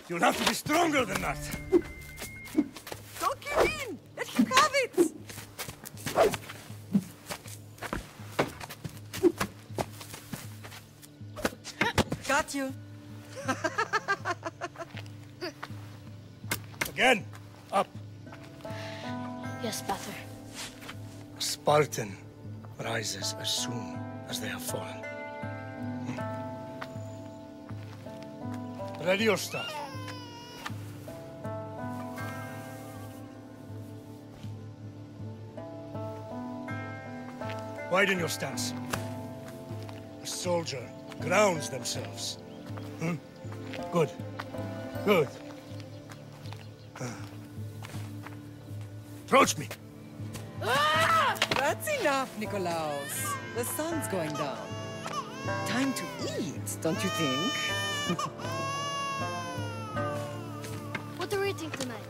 You'll have to be stronger than that. Don't give in! Let him have it! Got you. Again, up. Yes, Father. A Spartan rises as soon as they have fallen. Ready your staff. Widen your stance. A soldier grounds themselves. Good. Good. Approach me. That's enough, Nikolaos. The sun's going down. Time to eat, don't you think? What are we eating tonight?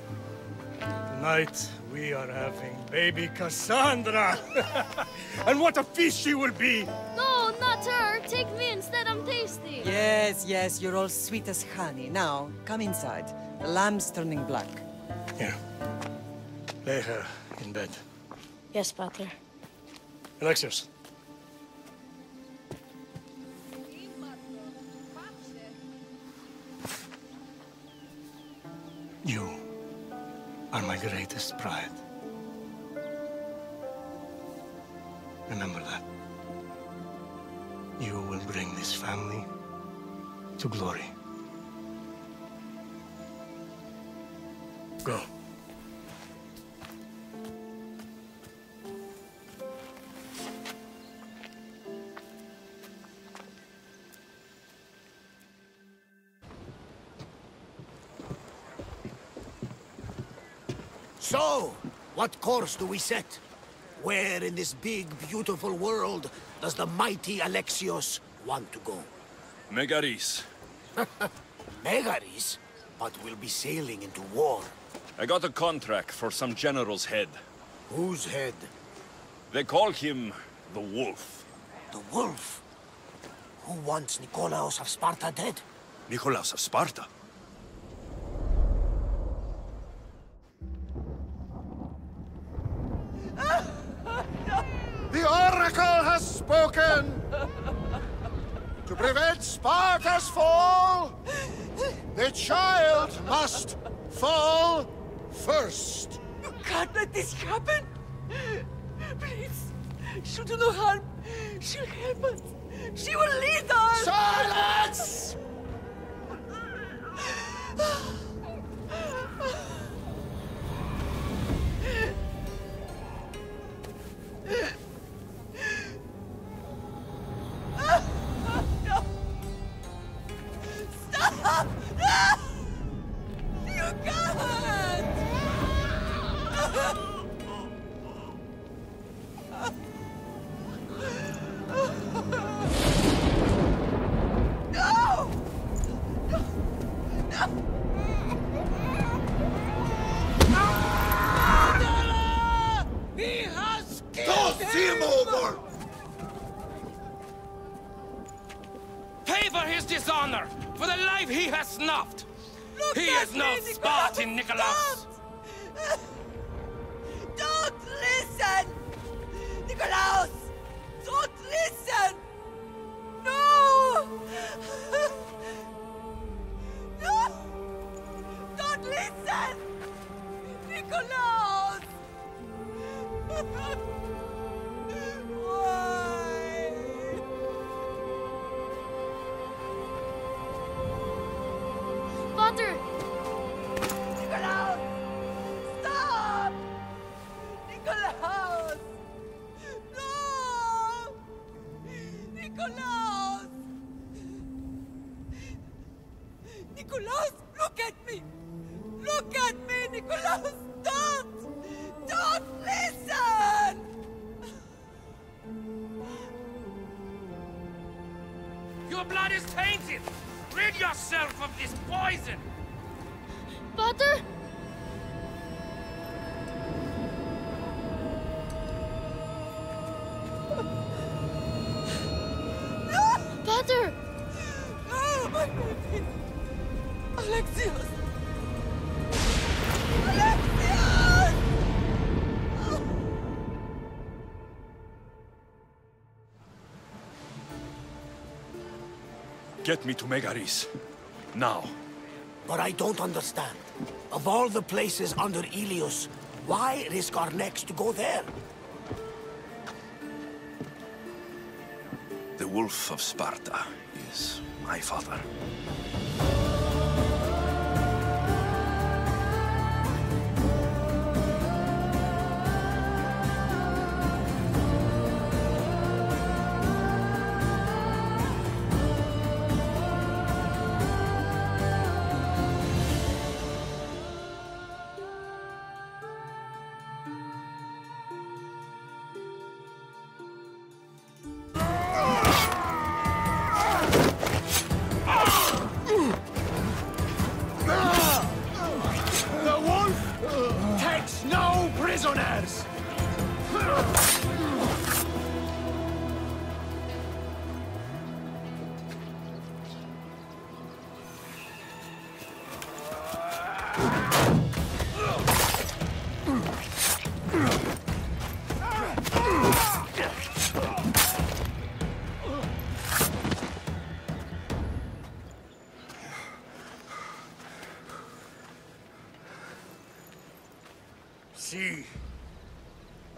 Tonight, we are having baby Cassandra. And what a feast she will be! No, not her. Take me instead. I'm tasty. Yes, yes, you're all sweet as honey. Now, come inside. The lamb's turning black. Here. Lay her in bed. Yes, Father. Alexios. You are my greatest pride. Remember that. You will bring this family to glory. Go. So, what course do we set? Where in this big, beautiful world does the mighty Alexios want to go? Megaris. Megaris? But we'll be sailing into war. I got a contract for some general's head. Whose head? They call him the Wolf. The Wolf? Who wants Nikolaos of Sparta dead? Nikolaos of Sparta? The Oracle has spoken! To prevent Sparta's fall, the child must fall first. You can't let this happen! Please, she'll do no harm. She'll help us. She will lead us! Silence! Stop! You can't! No! He has killed Toss him over! Pay for his dishonor, for the life he has snuffed. He is no Spartan, Nikolaos. Don't listen! Nikolaos! Don't listen! No! No! Don't listen! Nikolaos! Why? Father! Nikolaos! Stop! Nikolaos! No! Nikolaos! Nikolaos, look at me! Look at me, Nikolaos! Don't! Don't listen! Your blood is tainted. Rid yourself of this poison. Father? Father! Oh, my baby! Alexios! Alexios! Get me to Megaris. Now. But I don't understand. Of all the places under Ilios, why risk our necks to go there? The Wolf of Sparta is my father. Prisoners! See,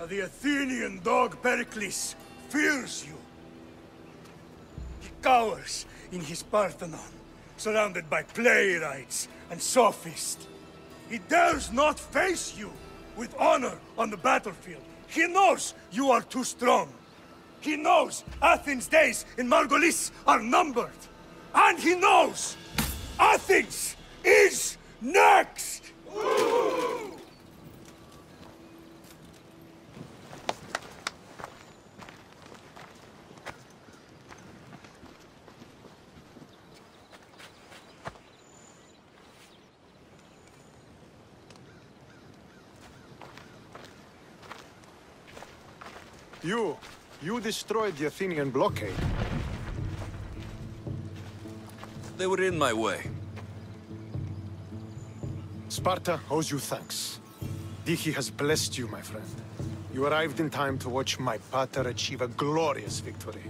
the Athenian dog Pericles fears you. He cowers in his Parthenon, surrounded by playwrights and sophists. He dares not face you with honor on the battlefield. He knows you are too strong. He knows Athens' days in Margolis are numbered. And he knows Athens is next! You destroyed the Athenian blockade. They were in my way. Sparta owes you thanks. Dichi has blessed you, my friend. You arrived in time to watch my pater achieve a glorious victory.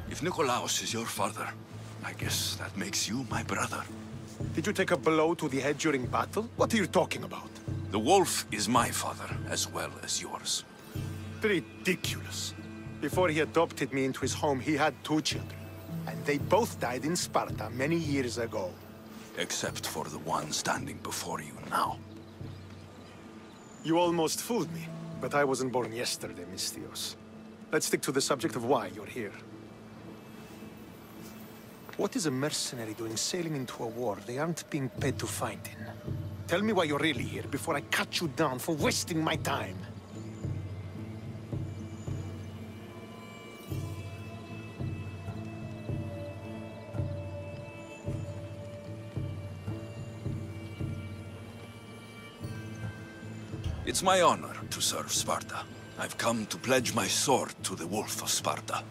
If Nikolaos is your father, I guess that makes you my brother. Did you take a blow to the head during battle? What are you talking about? The wolf is my father, as well as yours. Ridiculous. Before he adopted me into his home, he had 2 children. And they both died in Sparta many years ago. Except for the one standing before you now. You almost fooled me, but I wasn't born yesterday, Mystios. Let's stick to the subject of why you're here. What is a mercenary doing sailing into a war they aren't being paid to fight in? Tell me why you're really here before I cut you down for wasting my time. It's my honor to serve Sparta. I've come to pledge my sword to the Wolf of Sparta.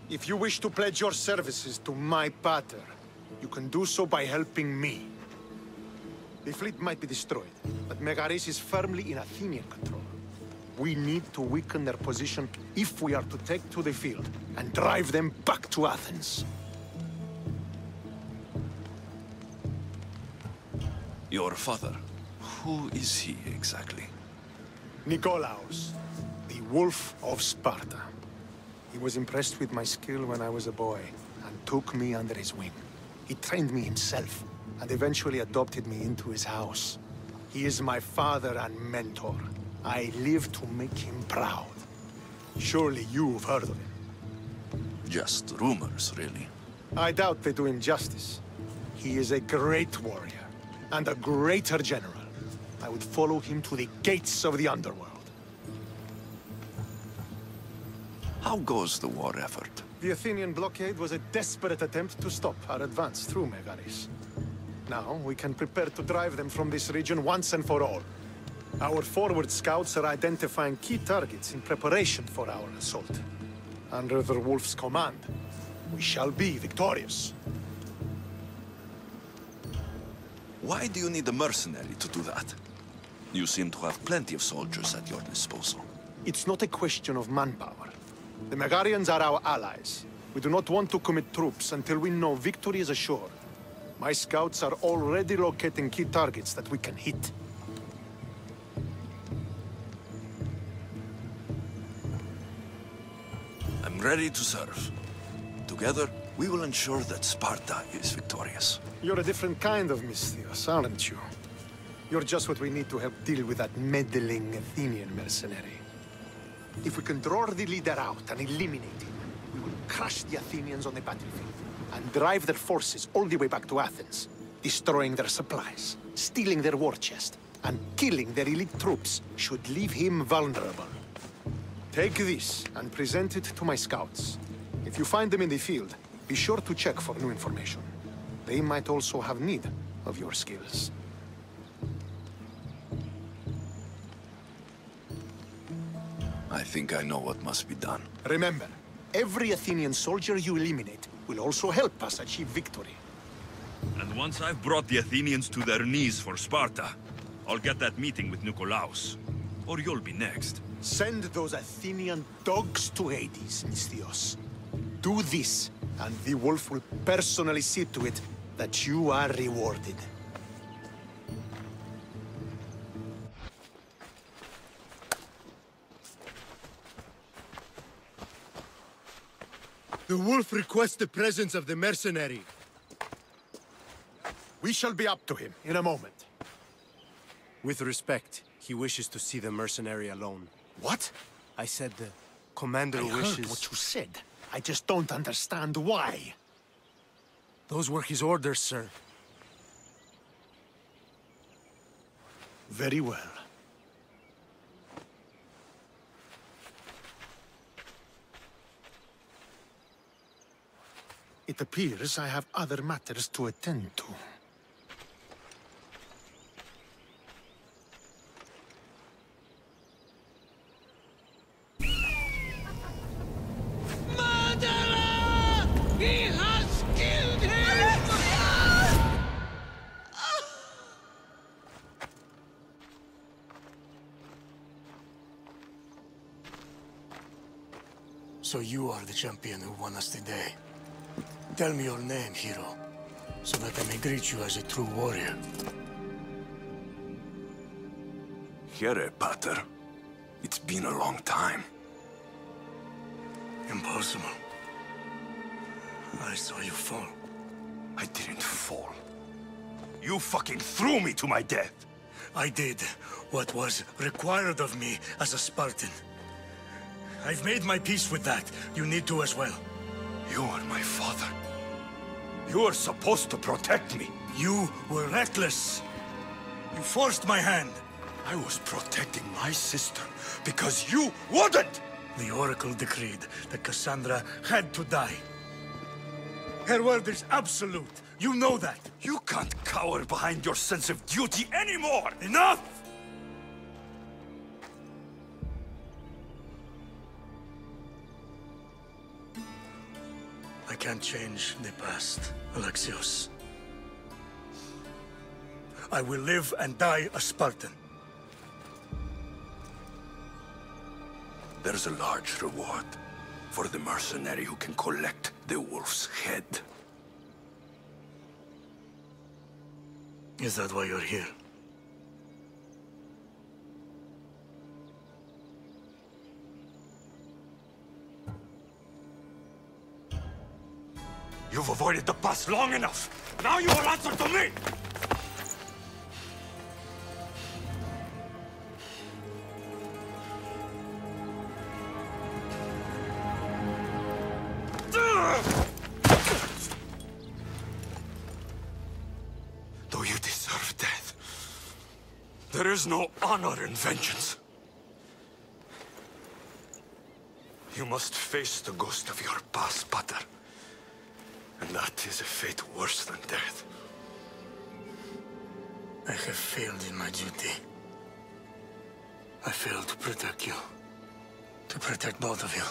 If you wish to pledge your services to my pater, you can do so by helping me. The fleet might be destroyed, but Megaris is firmly in Athenian control. We need to weaken their position if we are to take to the field and drive them back to Athens. Your father, who is he exactly? Nikolaos, the Wolf of Sparta. He was impressed with my skill when I was a boy, and took me under his wing. He trained me himself, and eventually adopted me into his house. He is my father and mentor. I live to make him proud. Surely you've heard of him. Just rumors, really. I doubt they do him justice. He is a great warrior, and a greater general. I would follow him to the gates of the underworld. How goes the war effort? The Athenian blockade was a desperate attempt to stop our advance through Megaris. Now, we can prepare to drive them from this region once and for all. Our forward scouts are identifying key targets in preparation for our assault. Under the Wolf's command, we shall be victorious. Why do you need a mercenary to do that? You seem to have plenty of soldiers at your disposal. It's not a question of manpower. The Megarians are our allies. We do not want to commit troops until we know victory is assured. My scouts are already locating key targets that we can hit. I'm ready to serve. Together, we will ensure that Sparta is victorious. You're a different kind of Misthios, aren't you? You're just what we need to help deal with that meddling Athenian mercenary. If we can draw the leader out and eliminate him, we will crush the Athenians on the battlefield and drive their forces all the way back to Athens, destroying their supplies, stealing their war chest, and killing their elite troops should leave him vulnerable. Take this and present it to my scouts. If you find them in the field, be sure to check for new information. They might also have need of your skills. I think I know what must be done. Remember, every Athenian soldier you eliminate will also help us achieve victory. And once I've brought the Athenians to their knees for Sparta, I'll get that meeting with Nikolaos. Or you'll be next. Send those Athenian dogs to Hades, Misthios. Do this, and the wolf will personally see to it that you are rewarded. The wolf requests the presence of the mercenary. We shall be up to him in a moment. With respect, he wishes to see the mercenary alone. What? I said the commander I wishes... heard what you said. I just don't understand why. Those were his orders, sir. Very well. It appears I have other matters to attend to. Murderer! He has killed him! So you are the champion who won us today. Tell me your name, hero, so that I may greet you as a true warrior. Here, Pater. It's been a long time. Impossible. I saw you fall. I didn't fall. You fucking threw me to my death! I did what was required of me as a Spartan. I've made my peace with that. You need to as well. You are my father. You are supposed to protect me. You were reckless. You forced my hand. I was protecting my sister because you wouldn't! The Oracle decreed that Cassandra had to die. Her word is absolute. You know that. You can't cower behind your sense of duty anymore! Enough! I can't change the past, Alexios. I will live and die a Spartan. There's a large reward for the mercenary who can collect the wolf's head. Is that why you're here? You've avoided the past long enough. Now you will answer to me! Though you deserve death, there is no honor in vengeance. You must face the ghost of your past, Pater. And that is a fate worse than death. I have failed in my duty. I failed to protect you. To protect both of you.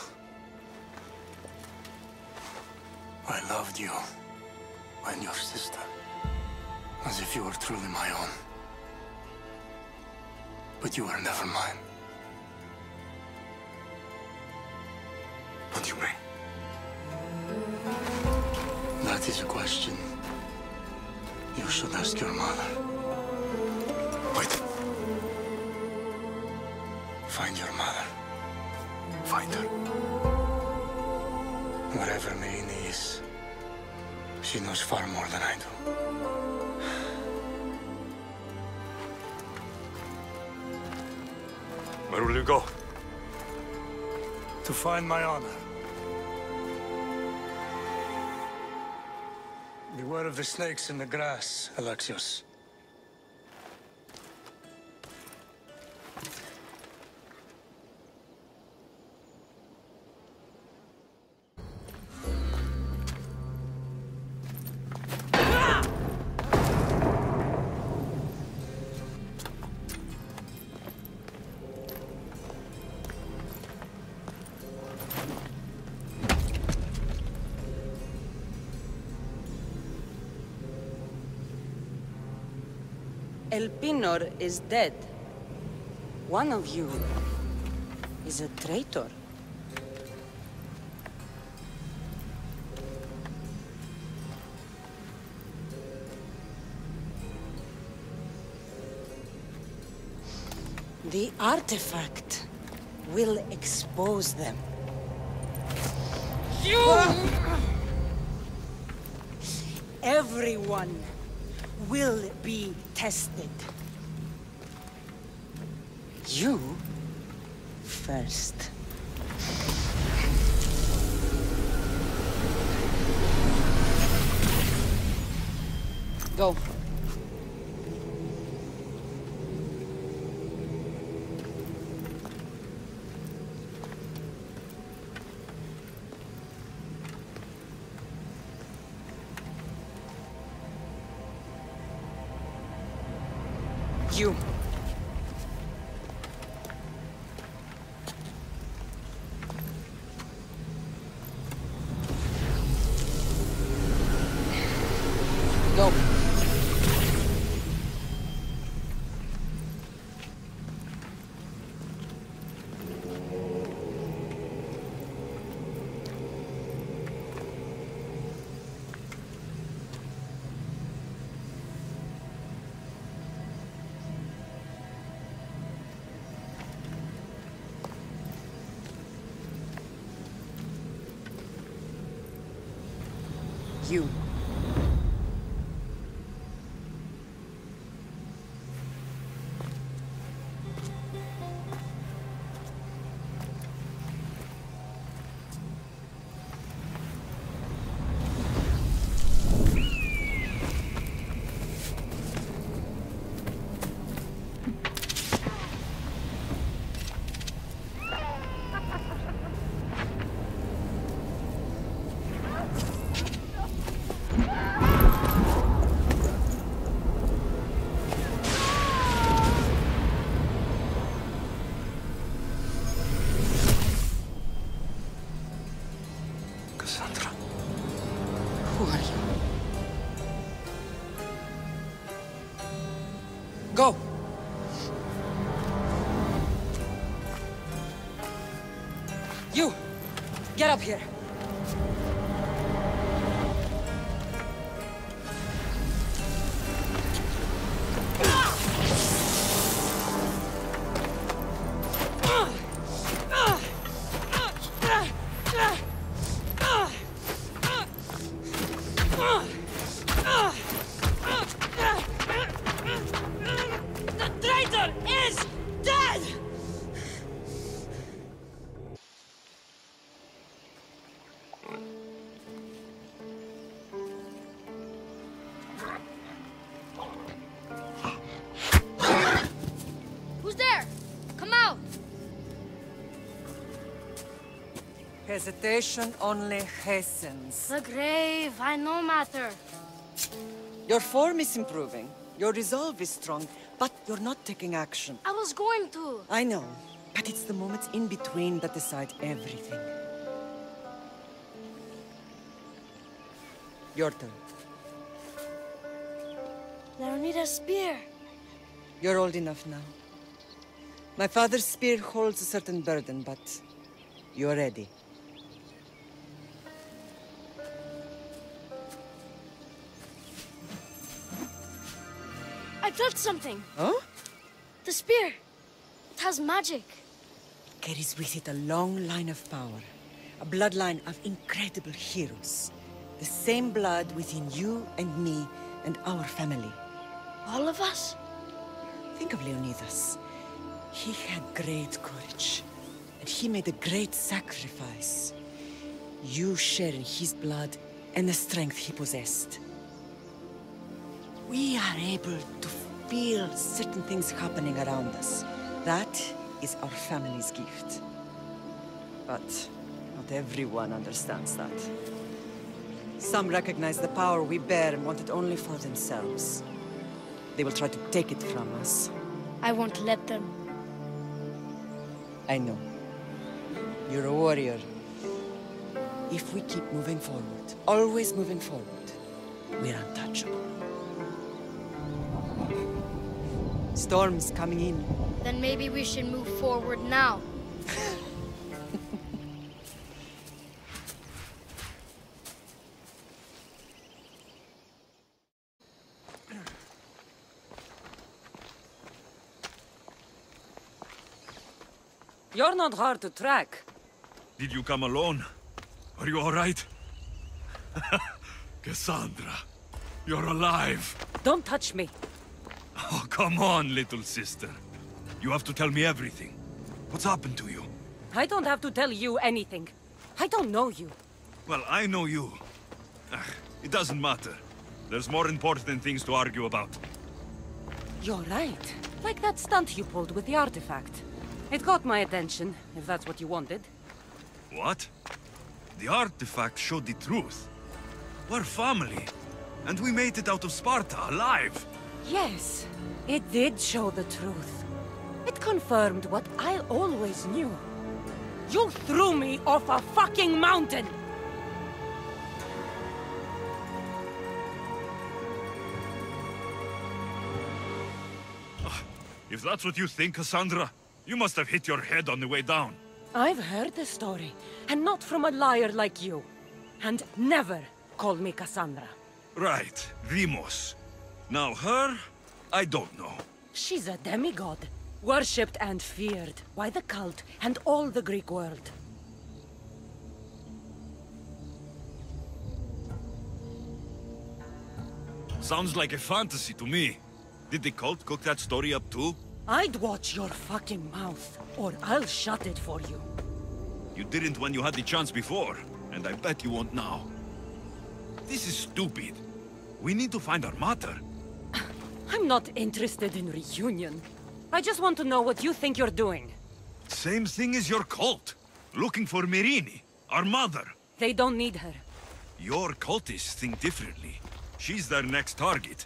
I loved you and your sister as if you were truly my own. But you were never mine. What do you mean? That is a question you should ask your mother. Wait. Find your mother. Find her. Wherever Myrrine is, she knows far more than I do. Where will you go? To find my honor. Beware of the snakes in the grass, Alexios. El Pinor is dead. One of you is a traitor. The artifact will expose them. Everyone will be tested. You first. Go. You. Go. You. Who are you? Go! You! Get up here! Hesitation only hastens. The grave, I no matter. Your form is improving. Your resolve is strong. But you're not taking action. I was going to. I know, but it's the moments in between that decide everything. Your turn. I don't need a spear. You're old enough now. My father's spear holds a certain burden, but you're ready. I felt something. Huh? The spear. It has magic. Carries with it a long line of power. A bloodline of incredible heroes. The same blood within you and me and our family. All of us? Think of Leonidas. He had great courage. And he made a great sacrifice. You share in his blood and the strength he possessed. We are able to feel certain things happening around us. That is our family's gift. But not everyone understands that. Some recognize the power we bear and want it only for themselves. They will try to take it from us. I won't let them. I know. You're a warrior. If we keep moving forward, always moving forward, we're untouchable. Storm's coming in. Then maybe we should move forward now. You're not hard to track. Did you come alone? Are you all right? Cassandra, you're alive. Don't touch me. Oh, come on, little sister. You have to tell me everything. What's happened to you? I don't have to tell you anything. I don't know you. Well, I know you. It doesn't matter. There's more important things to argue about. You're right. Like that stunt you pulled with the artifact. It caught my attention, if that's what you wanted. What? The artifact showed the truth. We're family. And we made it out of Sparta, alive. Yes, it did show the truth. It confirmed what I always knew. You threw me off a fucking mountain! If that's what you think, Cassandra, you must have hit your head on the way down. I've heard the story, and not from a liar like you. And never call me Cassandra. Right, Demos. Now her, I don't know. She's a demigod, worshipped and feared by the cult and all the Greek world. Sounds like a fantasy to me. Did the cult cook that story up too? I'd watch your fucking mouth, or I'll shut it for you. You didn't when you had the chance before, and I bet you won't now. This is stupid. We need to find our mater. I'm not interested in reunion. I just want to know what you think you're doing. Same thing as your cult. Looking for Myrrine, our mother. They don't need her. Your cultists think differently. She's their next target.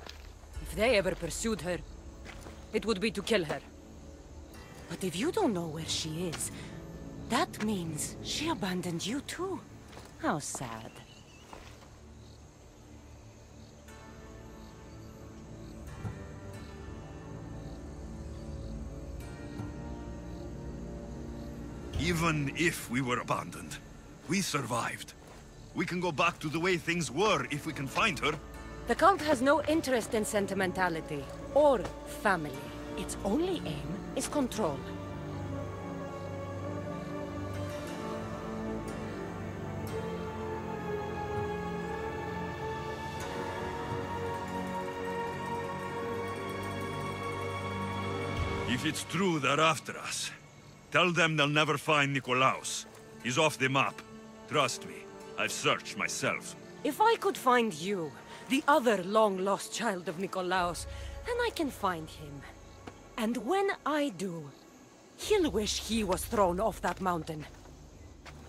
If they ever pursued her, it would be to kill her. But if you don't know where she is, that means she abandoned you too. How sad. Even if we were abandoned, we survived. We can go back to the way things were if we can find her. The cult has no interest in sentimentality or family. Its only aim is control. If it's true they're after us, tell them they'll never find Nikolaos. He's off the map. Trust me, I've searched myself. If I could find you, the other long-lost child of Nikolaos, then I can find him. And when I do, he'll wish he was thrown off that mountain.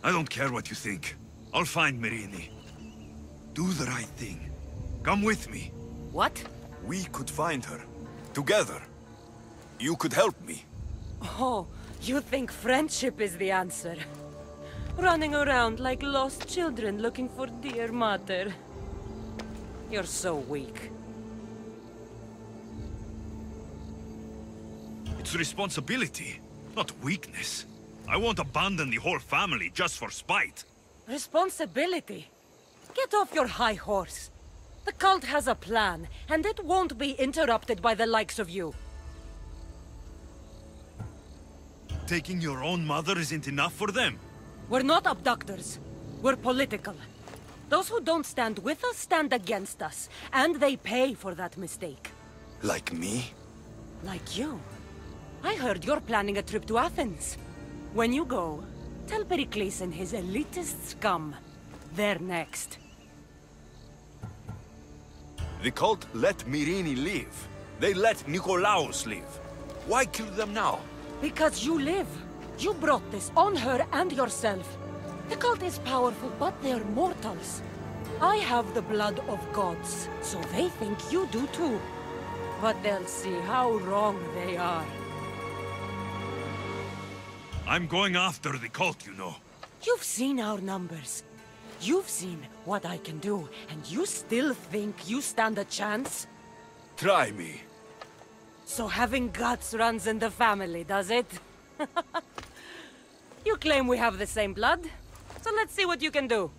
I don't care what you think. I'll find Myrrine. Do the right thing. Come with me. What? We could find her. Together. You could help me. Oh, you think friendship is the answer? Running around like lost children looking for dear mother. You're so weak. It's responsibility, not weakness. I won't abandon the whole family just for spite. Responsibility? Get off your high horse. The cult has a plan, and it won't be interrupted by the likes of you. Taking your own mother isn't enough for them. We're not abductors. We're political. Those who don't stand with us stand against us, and they pay for that mistake. Like me? Like you. I heard you're planning a trip to Athens. When you go, tell Pericles and his elitist scum. They're next. The cult let Myrrine live. They let Nikolaos live. Why kill them now? Because you live. You brought this on her and yourself. The cult is powerful, but they're mortals. I have the blood of gods, so they think you do too. But they'll see how wrong they are. I'm going after the cult, you know. You've seen our numbers. You've seen what I can do, and you still think you stand a chance? Try me. So having guts runs in the family, does it? You claim we have the same blood, so let's see what you can do.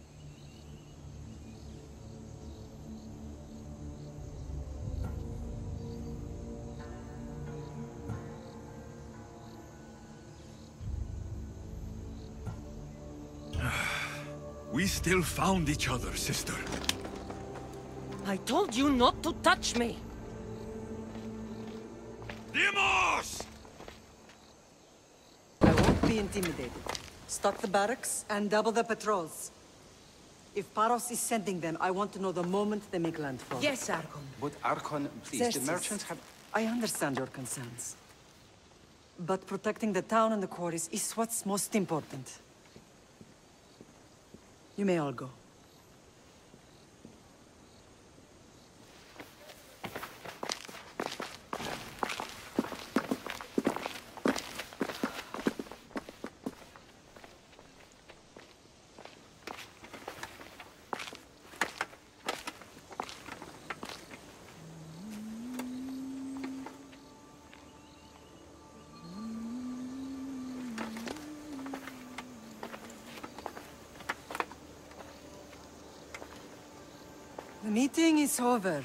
We still found each other, sister. I told you not to touch me! Demos! I won't be intimidated. Stock the barracks and double the patrols. If Paros is sending them, I want to know the moment they make landfall. Yes, Archon. But Archon, please, the merchants have... I understand your concerns. But protecting the town and the quarries is what's most important. You may all go. The meeting is over.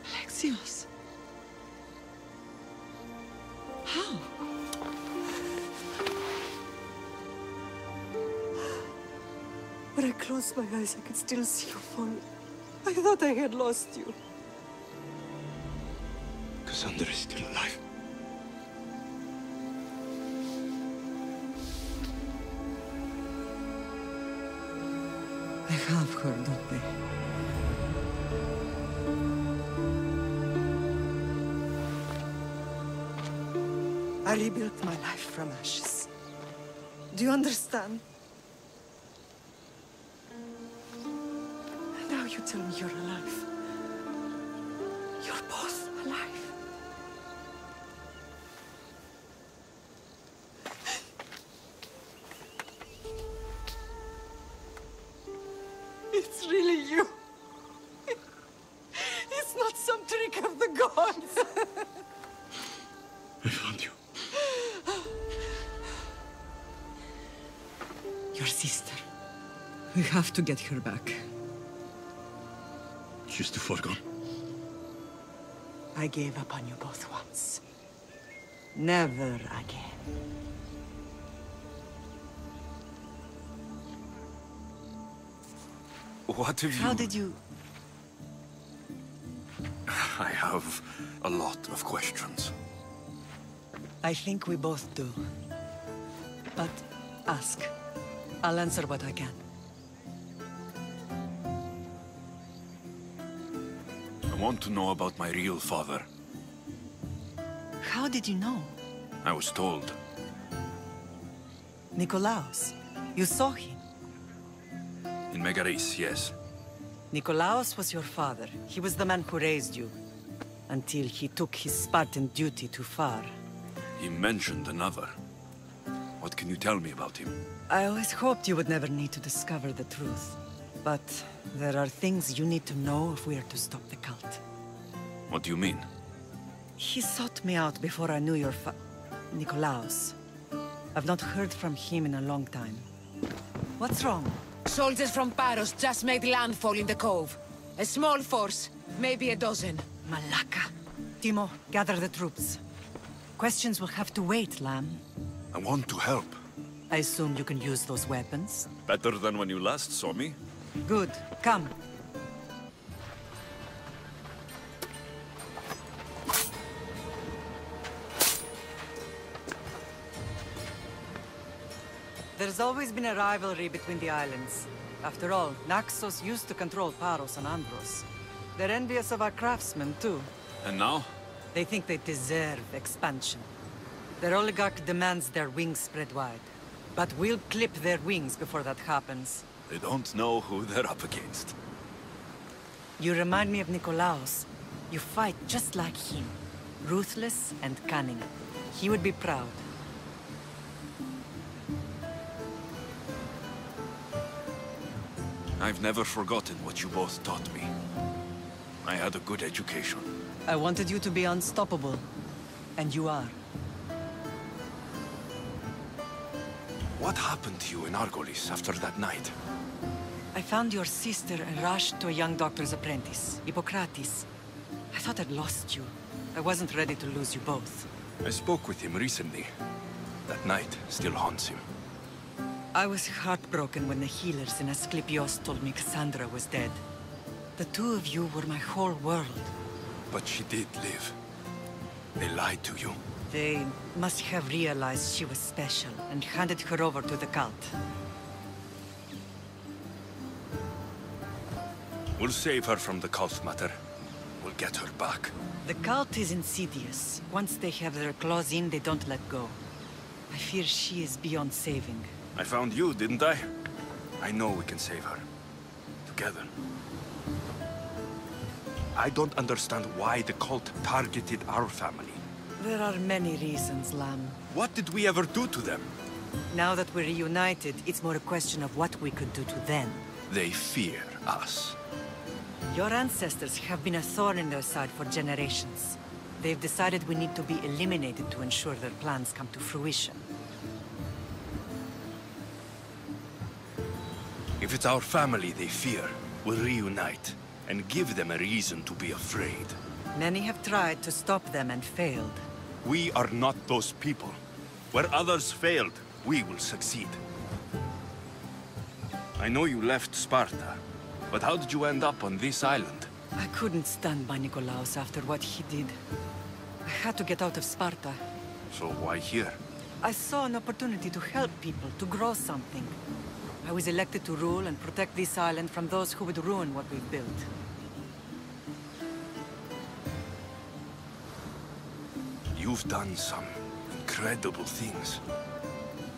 Alexios. How? When I closed my eyes, I could still see you fall. I thought I had lost you. Cassandra is still alive. I have her, don't they? I rebuilt my life from ashes. Do you understand? And now you tell me you're alive. You're both alive. It's really you. It's not some trick of the gods. I found you. Your sister. We have to get her back. She's too far gone. I gave up on you both once. Never again. What have you... How did you... I have a lot of questions. I think we both do. But ask. I'll answer what I can. I want to know about my real father. How did you know? I was told. Nikolaos. You saw him. In Megaris, yes. Nikolaos was your father. He was the man who raised you. Until he took his Spartan duty too far. He mentioned another. What can you tell me about him? I always hoped you would never need to discover the truth. But there are things you need to know if we are to stop the cult. What do you mean? He sought me out before I knew your Nikolaos. I've not heard from him in a long time. What's wrong? Soldiers from Paros just made landfall in the cove. A small force, maybe a dozen. Malaka. Timo, gather the troops. Questions will have to wait, Lamb. I want to help. I assume you can use those weapons? Better than when you last saw me. Good. Come. There's always been a rivalry between the islands. After all, Naxos used to control Paros and Andros. They're envious of our craftsmen, too. And now? They think they deserve expansion. Their oligarch demands their wings spread wide. But we'll clip their wings before that happens. They don't know who they're up against. You remind me of Nikolaos. You fight just like him. Ruthless and cunning. He would be proud. I've never forgotten what you both taught me. I had a good education. I wanted you to be unstoppable. And you are. What happened to you in Argolis after that night? I found your sister and rushed to a young doctor's apprentice, Hippocrates. I thought I'd lost you. I wasn't ready to lose you both. I spoke with him recently. That night still haunts him. I was heartbroken when the healers in Asclepios told me Cassandra was dead. The two of you were my whole world. But she did live. They lied to you. They must have realized she was special and handed her over to the cult. We'll save her from the cult matter. We'll get her back. The cult is insidious. Once they have their claws in, they don't let go. I fear she is beyond saving. I found you, didn't I? I know we can save her. Together. I don't understand why the cult targeted our family. There are many reasons, Lamb. What did we ever do to them? Now that we're reunited, it's more a question of what we could do to them. They fear us. Your ancestors have been a thorn in their side for generations. They've decided we need to be eliminated to ensure their plans come to fruition. If it's our family they fear, we'll reunite and give them a reason to be afraid. Many have tried to stop them and failed. We are not those people. Where others failed, we will succeed. I know you left Sparta, but how did you end up on this island? I couldn't stand by Nikolaos after what he did. I had to get out of Sparta. So why here? I saw an opportunity to help people, to grow something. I was elected to rule and protect this island from those who would ruin what we've built. You've done some incredible things.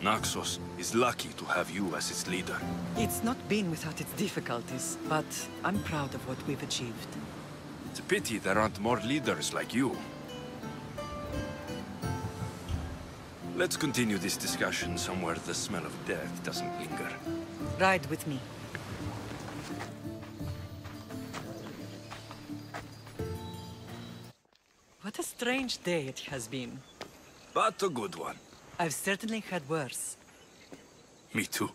Naxos is lucky to have you as its leader. It's not been without its difficulties, but I'm proud of what we've achieved. It's a pity there aren't more leaders like you. Let's continue this discussion somewhere the smell of death doesn't linger. Ride with me. What a strange day it has been. But a good one. I've certainly had worse. Me too.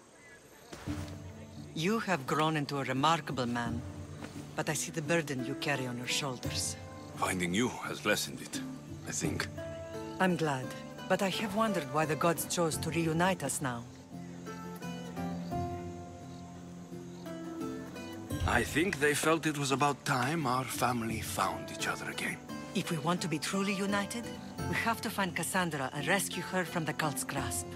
You have grown into a remarkable man, but I see the burden you carry on your shoulders. Finding you has lessened it, I think. I'm glad, but I have wondered why the gods chose to reunite us now. I think they felt it was about time our family found each other again. If we want to be truly united, we have to find Cassandra and rescue her from the cult's grasp.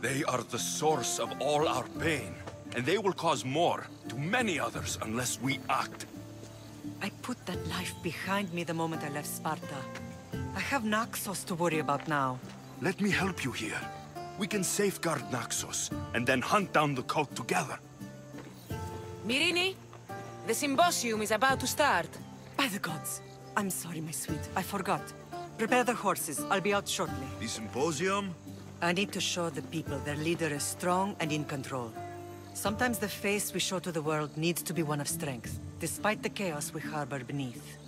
They are the source of all our pain, and they will cause more to many others unless we act. I put that life behind me the moment I left Sparta. I have Naxos to worry about now. Let me help you here. we can safeguard Naxos, and then hunt down the cult together. Myrrine, the symposium is about to start. By the gods. I'm sorry, my sweet. I forgot. Prepare the horses. I'll be out shortly. The symposium? I need to show the people their leader is strong and in control. Sometimes the face we show to the world needs to be one of strength, despite the chaos we harbor beneath.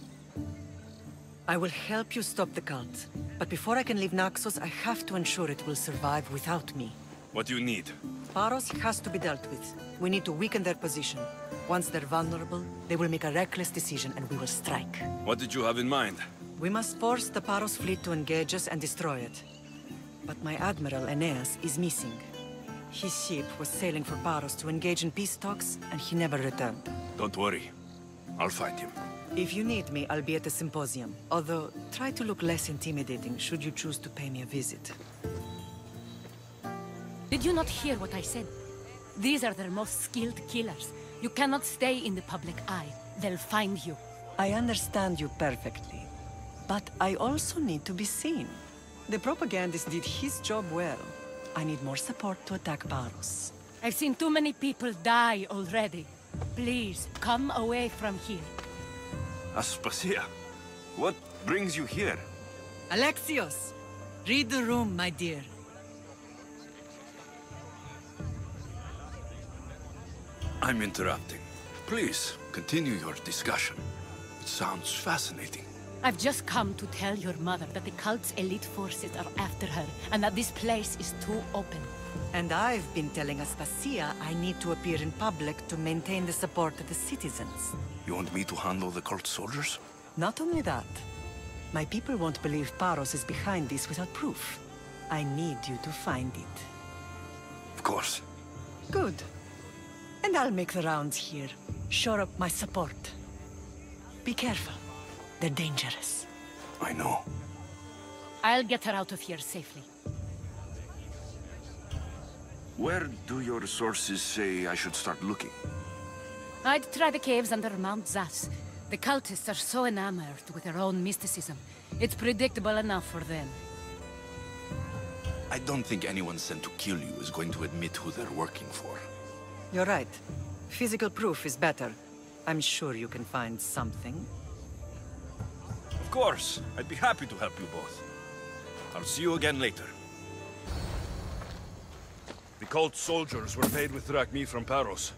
I will help you stop the cult, but before I can leave Naxos, I have to ensure it will survive without me. What do you need? Paros has to be dealt with. We need to weaken their position. Once they're vulnerable, they will make a reckless decision and we will strike. What did you have in mind? We must force the Paros fleet to engage us and destroy it. But my admiral, Aeneas, is missing. His ship was sailing for Paros to engage in peace talks, and he never returned. Don't worry. I'll find him. If you need me, I'll be at the symposium. Although, try to look less intimidating should you choose to pay me a visit. Did you not hear what I said? These are their most skilled killers. You cannot stay in the public eye. They'll find you. I understand you perfectly. But I also need to be seen. The propagandist did his job well. I need more support to attack Paros. I've seen too many people die already. Please, come away from here. Aspasia, what brings you here? Alexios! Read the room, my dear. I'm interrupting. Please, continue your discussion. It sounds fascinating. I've just come to tell your mother that the cult's elite forces are after her, and that this place is too open. And I've been telling Aspasia I need to appear in public to maintain the support of the citizens. You want me to handle the cult soldiers? Not only that. My people won't believe Paros is behind this without proof. I need you to find it. Of course. Good. And I'll make the rounds here. Shore up my support. Be careful. They're dangerous. I know. I'll get her out of here safely. Where do your sources say I should start looking? I'd try the caves under Mount Zas. The cultists are so enamored with their own mysticism. It's predictable enough for them. I don't think anyone sent to kill you is going to admit who they're working for. You're right. Physical proof is better. I'm sure you can find something. Of course. I'd be happy to help you both. I'll see you again later. The cult soldiers were paid with drachmi from Paros.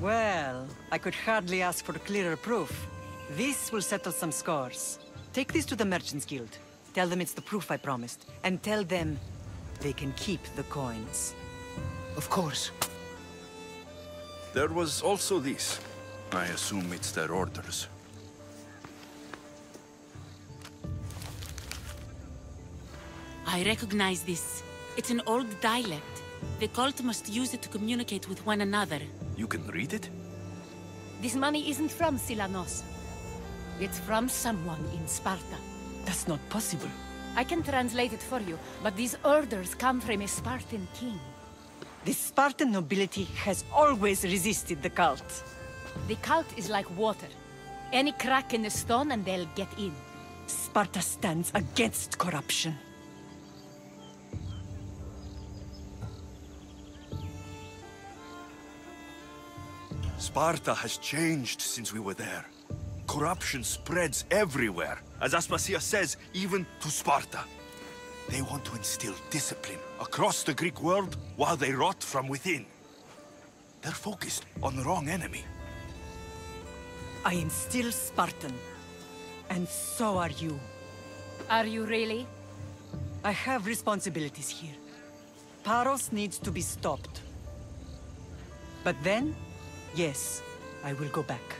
Well, I could hardly ask for clearer proof. This will settle some scores. Take this to the Merchants Guild. Tell them it's the proof I promised. And tell them they can keep the coins. Of course. There was also this. I assume it's their orders. I recognize this. It's an old dialect. The cult must use it to communicate with one another. You can read it? This money isn't from Silanos. It's from someone in Sparta. That's not possible. I can translate it for you, but these orders come from a Spartan king. The Spartan nobility has always resisted the cult. The cult is like water. Any crack in the stone and they'll get in. Sparta stands against corruption. Sparta has changed since we were there. Corruption spreads everywhere. As Aspasia says, even to Sparta. They want to instill discipline across the Greek world while they rot from within. They're focused on the wrong enemy. I am still Spartan. And so are you. Are you really? I have responsibilities here. Paros needs to be stopped. But then, yes, I will go back.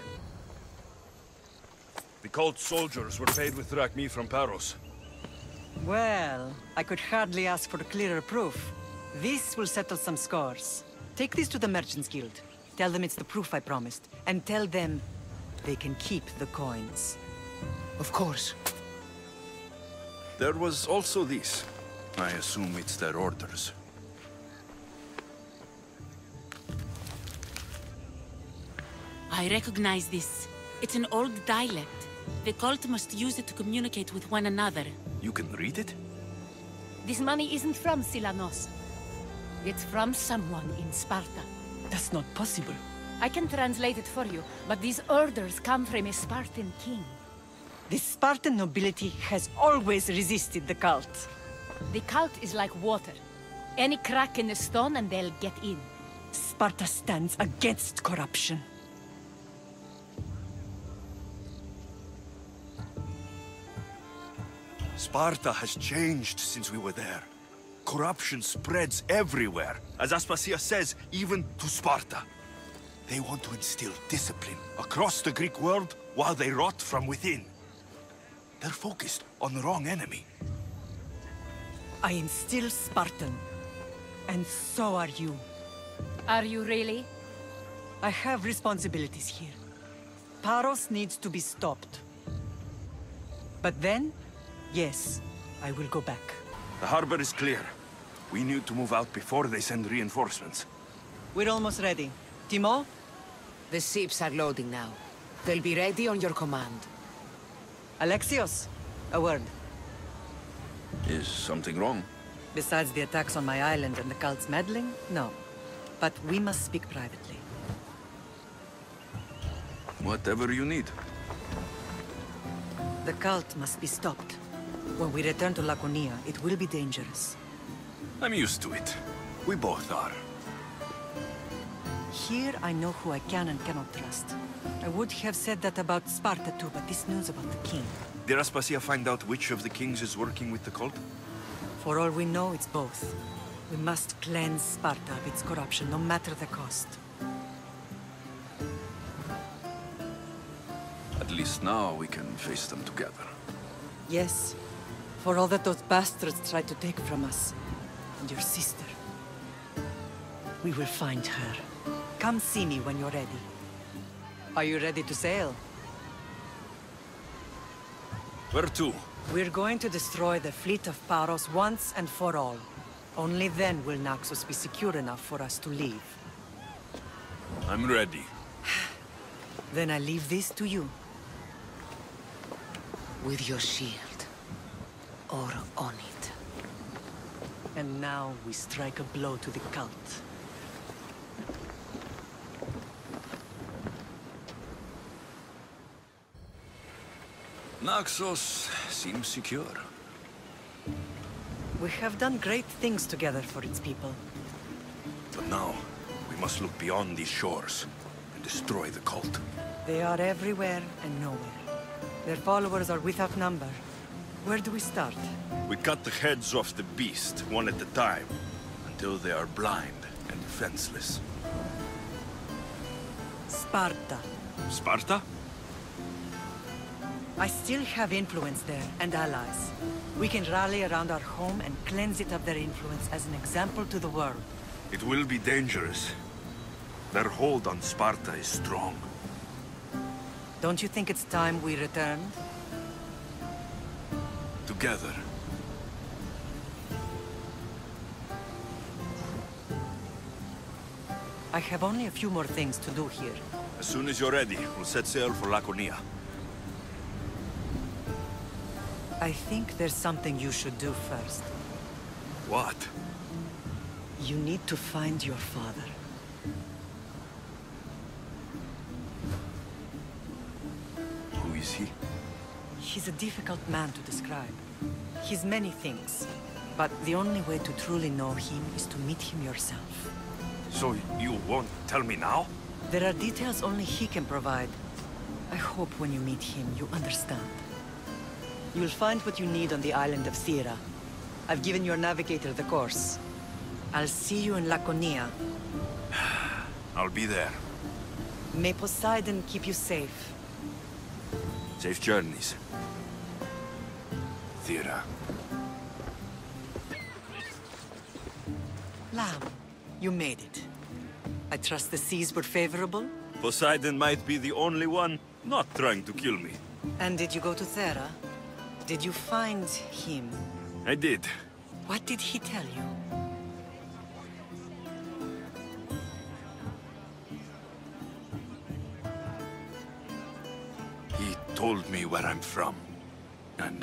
The cult soldiers were paid with drachmi from Paros. Well, I could hardly ask for clearer proof. This will settle some scores. Take this to the Merchants Guild. Tell them it's the proof I promised. And tell them they can keep the coins. Of course. There was also this. I assume it's their orders. I recognize this. It's an old dialect. The cult must use it to communicate with one another. You can read it? This money isn't from Silanos. It's from someone in Sparta. That's not possible. I can translate it for you, but these orders come from a Spartan king. The Spartan nobility has always resisted the cult. The cult is like water. Any crack in the stone and they'll get in. Sparta stands against corruption. Sparta has changed since we were there. Corruption spreads everywhere. As Aspasia says, even to Sparta. They want to instill discipline across the Greek world while they rot from within. They're focused on the wrong enemy. I am still Spartan. And so are you. Are you really? I have responsibilities here. Paros needs to be stopped. But then, yes, I will go back. The harbor is clear. We need to move out before they send reinforcements. We're almost ready. Timo? The ships are loading now. They'll be ready on your command. Alexios, a word. Is something wrong? Besides the attacks on my island and the cult's meddling? No. But we must speak privately. Whatever you need. The cult must be stopped. When we return to Laconia, it will be dangerous. I'm used to it. We both are. Here I know who I can and cannot trust. I would have said that about Sparta too, but this news about the king. Did Aspasia find out which of the kings is working with the cult? For all we know, it's both. We must cleanse Sparta of its corruption, no matter the cost. At least now we can face them together. Yes. For all that those bastards tried to take from us. And your sister. We will find her. Come see me when you're ready. Are you ready to sail? Where to? We're going to destroy the fleet of Paros once and for all. Only then will Naxos be secure enough for us to leave. I'm ready. Then I leave this to you. With your shield. Or on it. And now we strike a blow to the cult. Naxos seems secure. We have done great things together for its people. But now, we must look beyond these shores and destroy the cult. They are everywhere and nowhere. Their followers are without number. Where do we start? We cut the heads off the beast, one at a time, until they are blind and defenseless. Sparta. Sparta? I still have influence there, and allies. We can rally around our home and cleanse it of their influence as an example to the world. It will be dangerous. Their hold on Sparta is strong. Don't you think it's time we returned? Together. I have only a few more things to do here. As soon as you're ready, we'll set sail for Laconia. I think there's something you should do first. What? You need to find your father. Who is he? He's a difficult man to describe. He's many things, but the only way to truly know him is to meet him yourself. So you won't tell me now? There are details only he can provide. I hope when you meet him, you understand. You'll find what you need on the island of Thera. I've given your navigator the course. I'll see you in Laconia. I'll be there. May Poseidon keep you safe. Safe journeys. Thera. Lamb, you made it. I trust the seas were favorable? Poseidon might be the only one not trying to kill me. And did you go to Thera? Did you find him? I did. What did he tell you? He told me where I'm from, and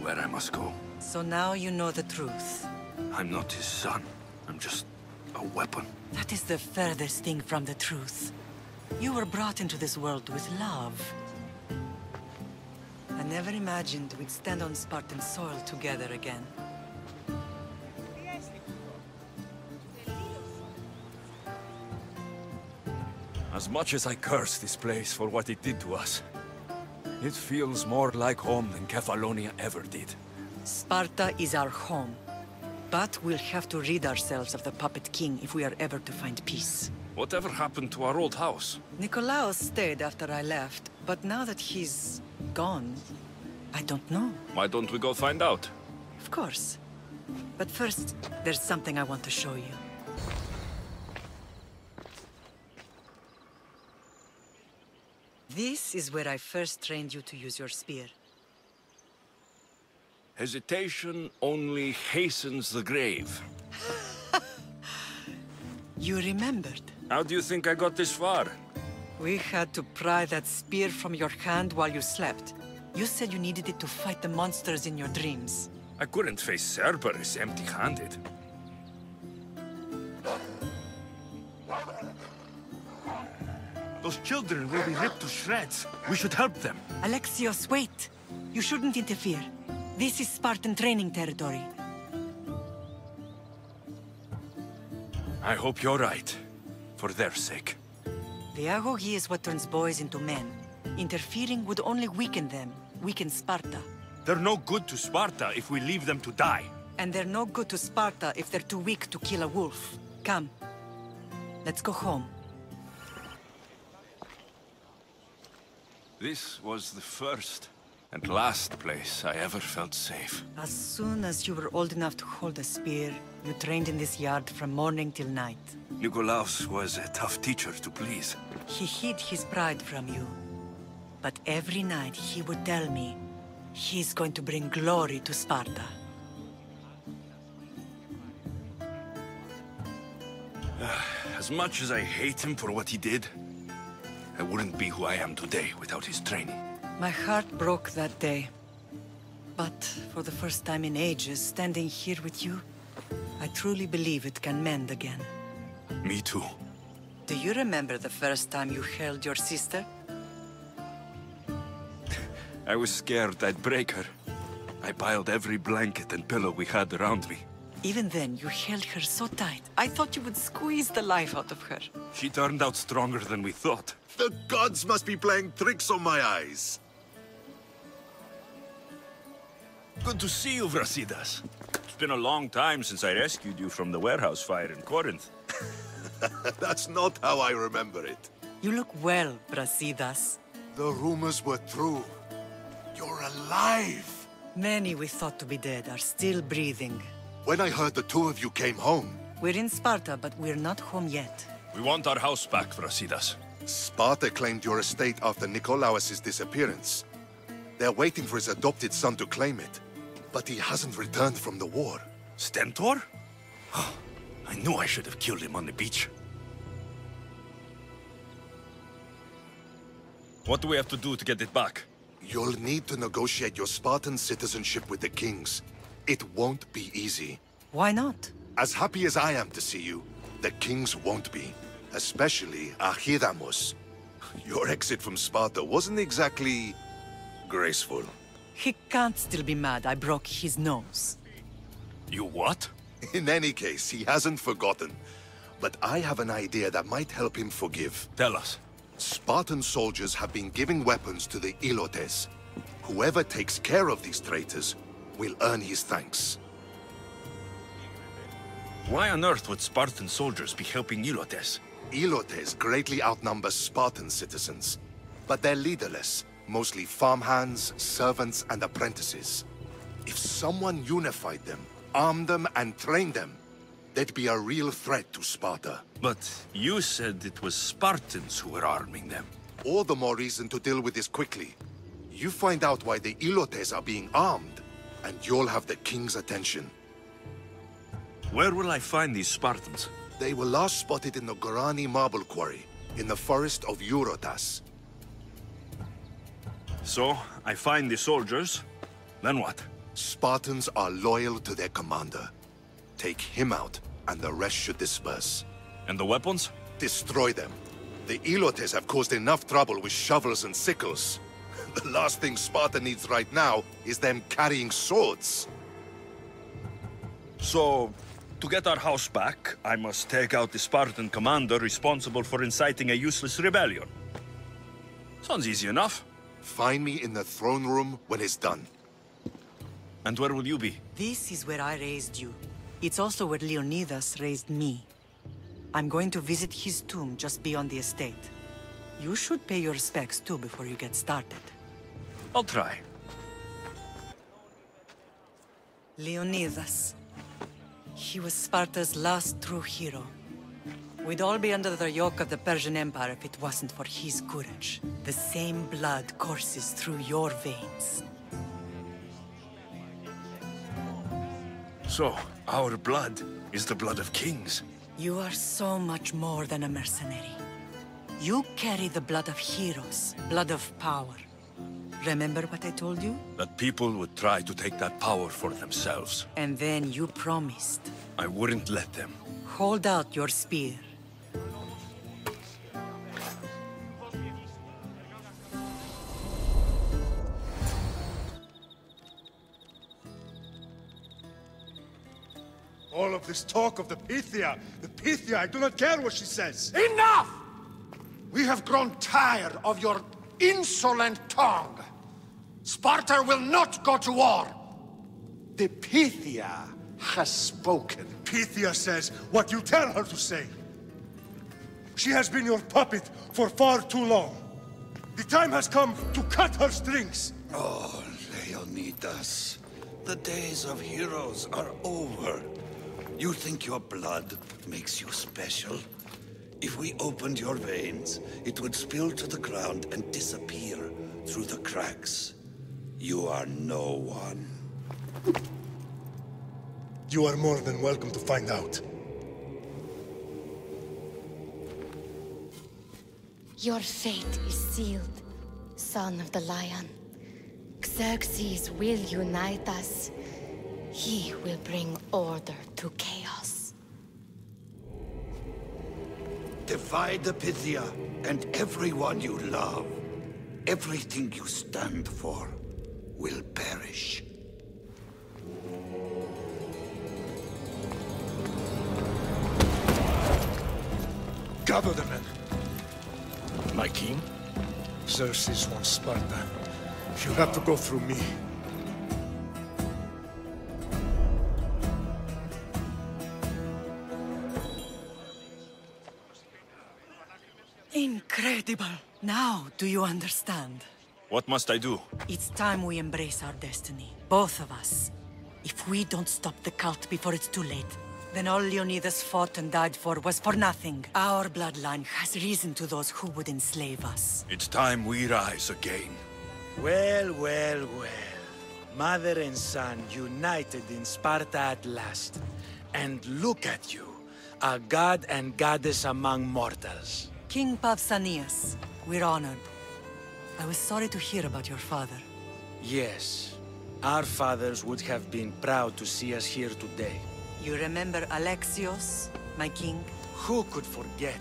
where I must go. So now you know the truth. I'm not his son. I'm just a weapon. That is the furthest thing from the truth. You were brought into this world with love. I never imagined we'd stand on Spartan soil together again. As much as I curse this place for what it did to us, it feels more like home than Kefalonia ever did. Sparta is our home. But we'll have to rid ourselves of the Puppet King if we are ever to find peace. Whatever happened to our old house? Nikolaos stayed after I left, but now that he's gone, I don't know. Why don't we go find out? Of course. But first, there's something I want to show you. This is where I first trained you to use your spear. Hesitation only hastens the grave. You remembered. How do you think I got this far? We had to pry that spear from your hand while you slept. You said you needed it to fight the monsters in your dreams. I couldn't face Cerberus empty-handed. Those children will be ripped to shreds. We should help them. Alexios, wait! You shouldn't interfere. This is Spartan training territory. I hope you're right. For their sake. The agoge is what turns boys into men. Interfering would only weaken them. Weaken Sparta. They're no good to Sparta if we leave them to die. And they're no good to Sparta if they're too weak to kill a wolf. Come. Let's go home. This was the first and last place I ever felt safe. As soon as you were old enough to hold a spear, you trained in this yard from morning till night. Nikolaos was a tough teacher to please. He hid his pride from you. But every night he would tell me, he's going to bring glory to Sparta. As much as I hate him for what he did, I wouldn't be who I am today without his training. My heart broke that day. But for the first time in ages, standing here with you, I truly believe it can mend again. Me too. Do you remember the first time you held your sister? I was scared I'd break her. I piled every blanket and pillow we had around me. Even then, you held her so tight, I thought you would squeeze the life out of her. She turned out stronger than we thought. The gods must be playing tricks on my eyes. Good to see you, Brasidas. It's been a long time since I rescued you from the warehouse fire in Corinth. That's not how I remember it. You look well, Brasidas. The rumors were true. You're alive! Many we thought to be dead are still breathing. When I heard the two of you came home... We're in Sparta, but we're not home yet. We want our house back, Brasidas. Sparta claimed your estate after Nikolaos' disappearance. They're waiting for his adopted son to claim it. But he hasn't returned from the war. Stentor? I knew I should have killed him on the beach. What do we have to do to get it back? You'll need to negotiate your Spartan citizenship with the kings. It won't be easy. Why not? As happy as I am to see you, the kings won't be. Especially Archidamos. Your exit from Sparta wasn't exactly... graceful. He can't still be mad I broke his nose. You what? In any case, he hasn't forgotten. But I have an idea that might help him forgive. Tell us. Spartan soldiers have been giving weapons to the Ilotes. Whoever takes care of these traitors will earn his thanks. Why on earth would Spartan soldiers be helping Ilotes? Ilotes greatly outnumber Spartan citizens, but they're leaderless, mostly farmhands, servants, and apprentices. If someone unified them, armed them, and trained them, they'd be a real threat to Sparta. But you said it was Spartans who were arming them. All the more reason to deal with this quickly. You find out why the Ilotes are being armed, and you'll have the king's attention. Where will I find these Spartans? They were last spotted in the Gorani marble quarry, in the forest of Eurotas. So, I find the soldiers, then what? Spartans are loyal to their commander. Take him out, and the rest should disperse. And the weapons? Destroy them. The Elotes have caused enough trouble with shovels and sickles. The last thing Sparta needs right now is them carrying swords. So, to get our house back, I must take out the Spartan commander responsible for inciting a useless rebellion. Sounds easy enough. Find me in the throne room when it's done. And where will you be? This is where I raised you. It's also where Leonidas raised me. I'm going to visit his tomb just beyond the estate. You should pay your respects too before you get started. I'll try. Leonidas. He was Sparta's last true hero. We'd all be under the yoke of the Persian Empire if it wasn't for his courage. The same blood courses through your veins. So, our blood is the blood of kings. You are so much more than a mercenary. You carry the blood of heroes, blood of power. Remember what I told you? That people would try to take that power for themselves. And then you promised. I wouldn't let them. Hold out your spear. All of this talk of the Pythia, I do not care what she says. Enough! We have grown tired of your insolent tongue. Sparta will not go to war. The Pythia has spoken. Pythia says what you tell her to say. She has been your puppet for far too long. The time has come to cut her strings. Oh, Leonidas, the days of heroes are over. You think your blood makes you special? If we opened your veins, it would spill to the ground and disappear through the cracks. You are no one. You are more than welcome to find out. Your fate is sealed, son of the lion. Xerxes will unite us. He will bring order to chaos. Divide the Pythia and everyone you love. Everything you stand for will perish. Gather the men. My king? Xerxes wants Sparta. She'll have to go through me. Incredible! Now, do you understand? What must I do? It's time we embrace our destiny. Both of us. If we don't stop the cult before it's too late, then all Leonidas fought and died for was for nothing. Our bloodline has risen to those who would enslave us. It's time we rise again. Well, well, well. Mother and son united in Sparta at last. And look at you, a god and goddess among mortals. King Pausanias, we're honored. I was sorry to hear about your father. Yes, our fathers would have been proud to see us here today. You remember Alexios, my king? Who could forget?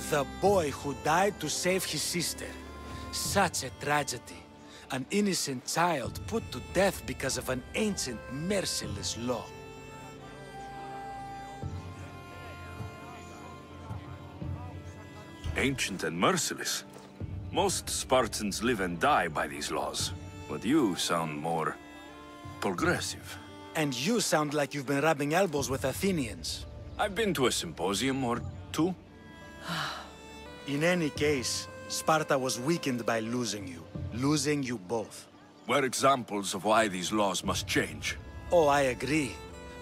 The boy who died to save his sister. Such a tragedy. An innocent child put to death because of an ancient, merciless law. Ancient and merciless. Most Spartans live and die by these laws, but you sound more progressive. And you sound like you've been rubbing elbows with Athenians. I've been to a symposium or two. In any case, Sparta was weakened by losing you both. We're examples of why these laws must change. Oh, I agree.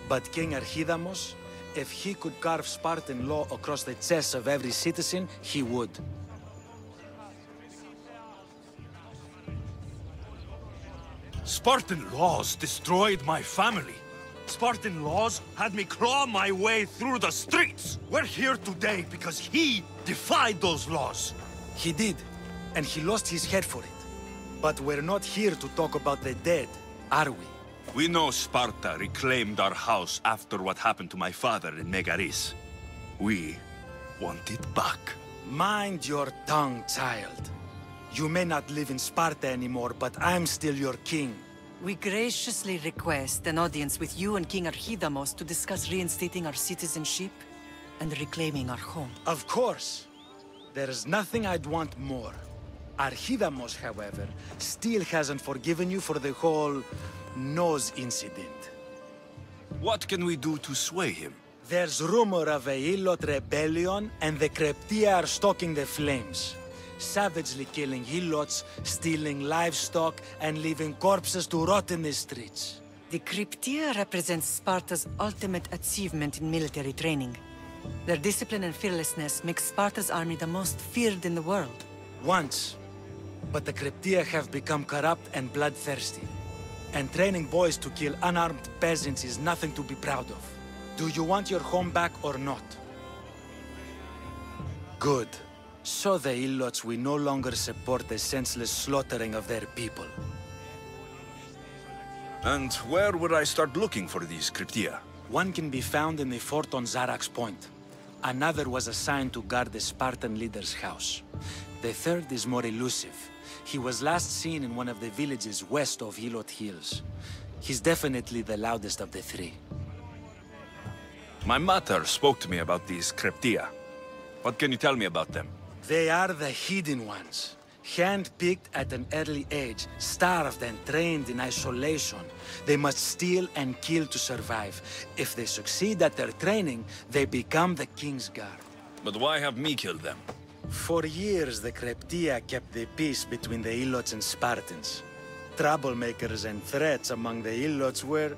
But King Archidamos, if he could carve Spartan law across the chests of every citizen, he would. Spartan laws destroyed my family. Spartan laws had me claw my way through the streets. We're here today because he defied those laws. He did, and he lost his head for it. But we're not here to talk about the dead, are we? We know Sparta reclaimed our house after what happened to my father in Megaris. We want it back. Mind your tongue, child. You may not live in Sparta anymore, but I'm still your king. We graciously request an audience with you and King Archidamos to discuss reinstating our citizenship and reclaiming our home. Of course. There is nothing I'd want more. Archidamos, however, still hasn't forgiven you for the whole nose incident. What can we do to sway him? There's rumor of a Hilot rebellion, and the Kreptia are stoking the flames. Savagely killing Hilots, stealing livestock, and leaving corpses to rot in the streets. The Kryptia represents Sparta's ultimate achievement in military training. Their discipline and fearlessness make Sparta's army the most feared in the world. Once. But the Kryptia have become corrupt and bloodthirsty. And training boys to kill unarmed peasants is nothing to be proud of. Do you want your home back or not? Good. So the Ilots will no longer support the senseless slaughtering of their people. And where would I start looking for these Kryptia? One can be found in the fort on Zarak's Point. Another was assigned to guard the Spartan leader's house. The third is more elusive. He was last seen in one of the villages west of Hilot Hills. He's definitely the loudest of the three. My mother spoke to me about these Kryptia. What can you tell me about them? They are the hidden ones. Hand-picked at an early age, starved and trained in isolation. They must steal and kill to survive. If they succeed at their training, they become the King's Guard. But why have me killed them? For years, the Kryptia kept the peace between the Ilots and Spartans. Troublemakers and threats among the Ilots were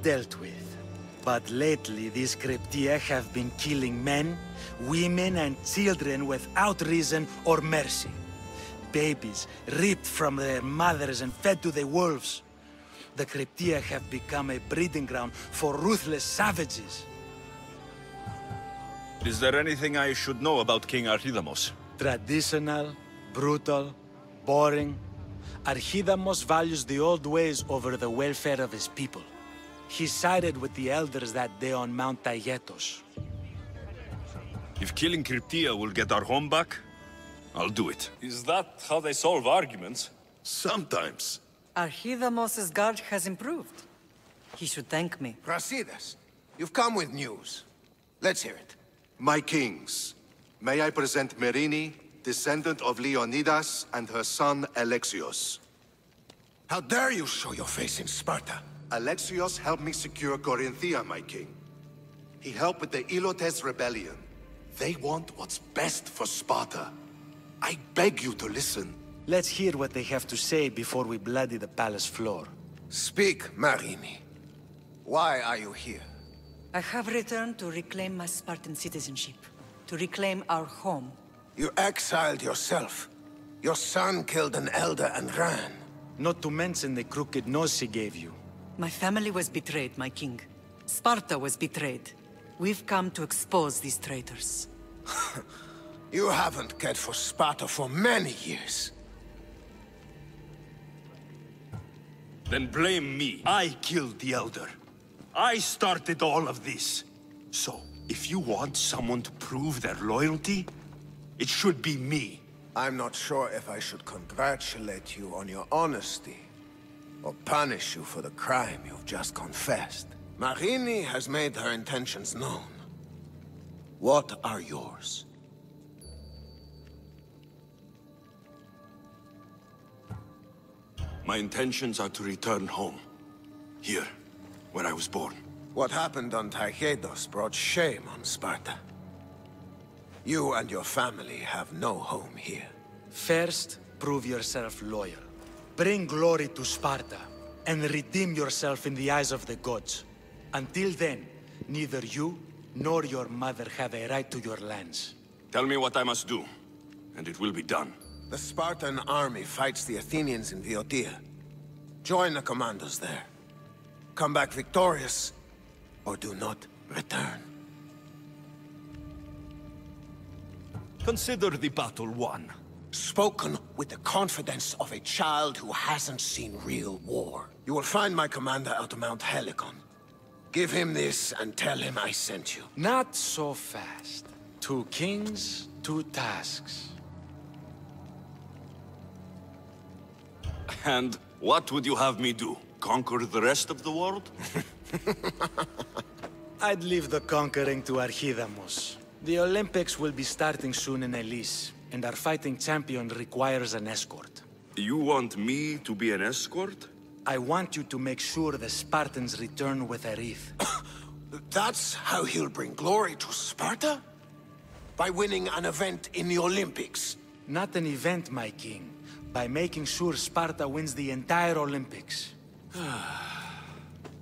dealt with. But lately, these Kryptia have been killing men, women, and children without reason or mercy. Babies ripped from their mothers and fed to the wolves. The Kryptia have become a breeding ground for ruthless savages. Is there anything I should know about King Archidamos? Traditional, brutal, boring. Archidamos values the old ways over the welfare of his people. He sided with the elders that day on Mount Taygetos. If killing Kryptia will get our home back, I'll do it. Is that how they solve arguments? Sometimes. Archidamos' guard has improved. He should thank me. Brasidas, you've come with news. Let's hear it. My kings, may I present Myrrine, descendant of Leonidas, and her son Alexios. How dare you show your face in Sparta? Alexios helped me secure Corinthia, my king. He helped with the Ilotes rebellion. They want what's best for Sparta. I beg you to listen. Let's hear what they have to say before we bloody the palace floor. Speak, Myrrine. Why are you here? I have returned to reclaim my Spartan citizenship. To reclaim our home. You exiled yourself. Your son killed an elder and ran. Not to mention the crooked nose he gave you. My family was betrayed, my king. Sparta was betrayed. We've come to expose these traitors. You haven't cared for Sparta for many years. Then blame me. I killed the Elder. I started all of this. So, if you want someone to prove their loyalty, it should be me. I'm not sure if I should congratulate you on your honesty, or punish you for the crime you've just confessed. Myrrine has made her intentions known. What are yours? My intentions are to return home. Here, where I was born. What happened on Taygetos brought shame on Sparta. You and your family have no home here. First, prove yourself loyal. Bring glory to Sparta, and redeem yourself in the eyes of the gods. Until then, neither you nor your mother have a right to your lands. Tell me what I must do, and it will be done. The Spartan army fights the Athenians in Boeotia. Join the commandos there. Come back victorious, or do not return. Consider the battle won. Spoken with the confidence of a child who hasn't seen real war. You will find my commander out of Mount Helicon. Give him this and tell him I sent you. Not so fast. 2 kings, 2 tasks. And what would you have me do? Conquer the rest of the world? I'd leave the conquering to Archidamos. The Olympics will be starting soon in Elise, and our fighting champion requires an escort. You want me to be an escort? I want you to make sure the Spartans return with a wreath. That's how he'll bring glory to Sparta? By winning an event in the Olympics? Not an event, my king. By making sure Sparta wins the entire Olympics.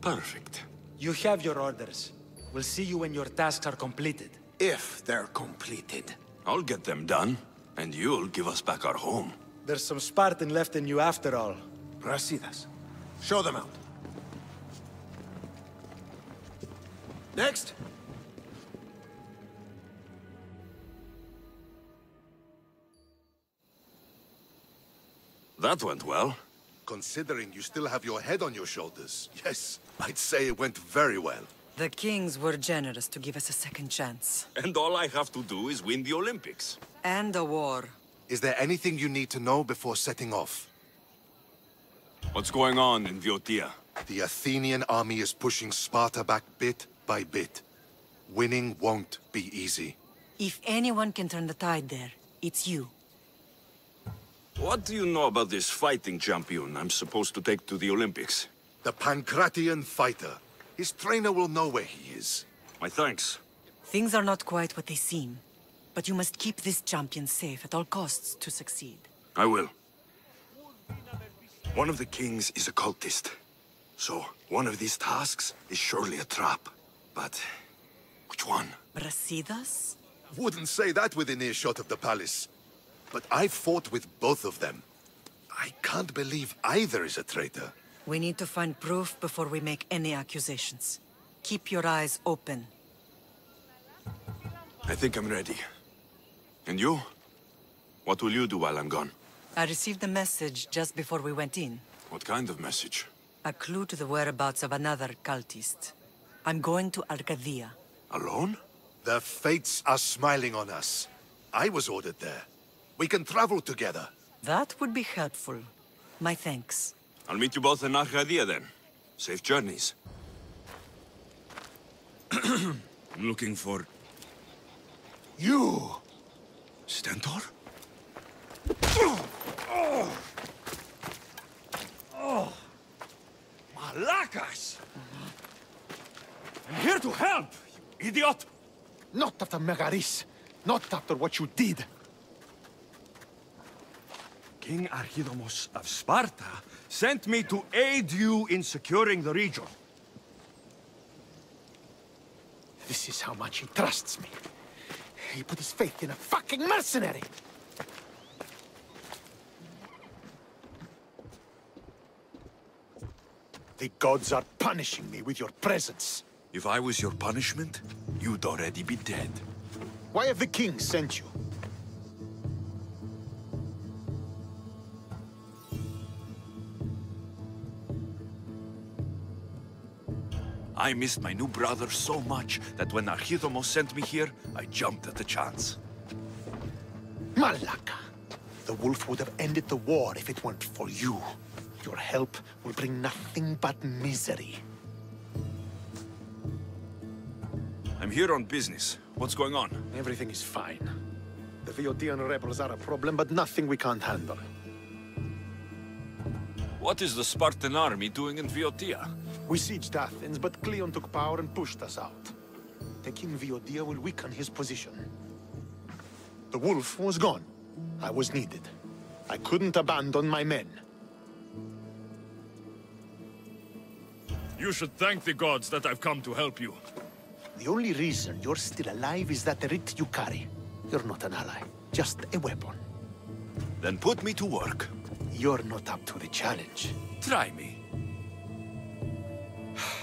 Perfect. You have your orders. We'll see you when your tasks are completed. If they're completed. I'll get them done, and you'll give us back our home. There's some Spartan left in you after all. Brasidas. Show them out. Next. That went well. Considering you still have your head on your shoulders, yes, I'd say it went very well. The kings were generous to give us a second chance. And all I have to do is win the Olympics. And a war. Is there anything you need to know before setting off? What's going on in Boeotia? The Athenian army is pushing Sparta back bit by bit. Winning won't be easy. If anyone can turn the tide there, it's you. What do you know about this fighting champion I'm supposed to take to the Olympics? The Pancratian fighter. His trainer will know where he is. My thanks. Things are not quite what they seem, but you must keep this champion safe at all costs to succeed. I will. One of the kings is a cultist. So, one of these tasks is surely a trap. But, which one? Brasidas? Wouldn't say that within earshot of the palace. But I've fought with both of them. I can't believe either is a traitor. We need to find proof before we make any accusations. Keep your eyes open. I think I'm ready. And you? What will you do while I'm gone? I received a message just before we went in. What kind of message? A clue to the whereabouts of another cultist. I'm going to Arcadia. Alone? The fates are smiling on us. I was ordered there. We can travel together. That would be helpful. My thanks. I'll meet you both in Arcadia then. Safe journeys. I'm looking for... You! Stentor? Malakas! I'm here to help, you idiot! Not after Megaris. Not after what you did. King Archidamos of Sparta sent me to aid you in securing the region. This is how much he trusts me. He put his faith in a fucking mercenary! The gods are punishing me with your presence. If I was your punishment, you'd already be dead. Why have the kings sent you? I missed my new brother so much that when Archidamos sent me here, I jumped at the chance. Malaka! The wolf would have ended the war if it weren't for you. Your help will bring nothing but misery. I'm here on business. What's going on? Everything is fine. The Boeotian rebels are a problem, but nothing we can't handle. What is the Spartan army doing in Boeotia? We sieged Athens, but Cleon took power and pushed us out. Taking Boeotia will weaken his position. The wolf was gone. I was needed. I couldn't abandon my men. You should thank the gods that I've come to help you. The only reason you're still alive is that writ you carry. You're not an ally, just a weapon. Then put me to work. You're not up to the challenge. Try me.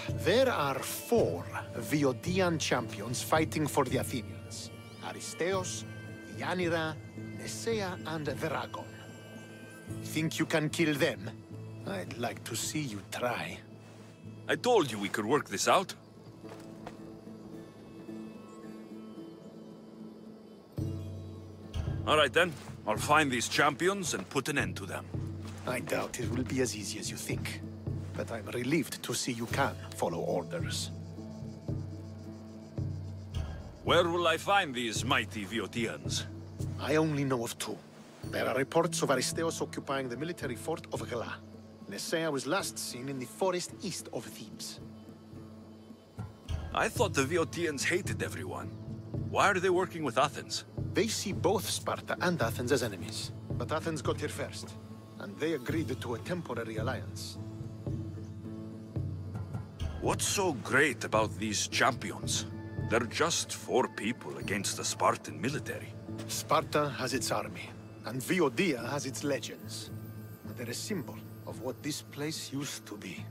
There are 4 Boeotian champions fighting for the Athenians. Aristeos, Yanira, Nesea, and Veragon. Think you can kill them? I'd like to see you try. I told you we could work this out. All right then. I'll find these champions and put an end to them. I doubt it will be as easy as you think. But I'm relieved to see you can follow orders. Where will I find these mighty Boeotians? I only know of two. There are reports of Aristeos occupying the military fort of Gela. Nesea was last seen in the forest east of Thebes. I thought the Boeotians hated everyone. Why are they working with Athens? They see both Sparta and Athens as enemies. But Athens got here first, and they agreed to a temporary alliance. What's so great about these champions? They're just 4 people against the Spartan military. Sparta has its army, and Boeotia has its legends. They're a symbol of what this place used to be.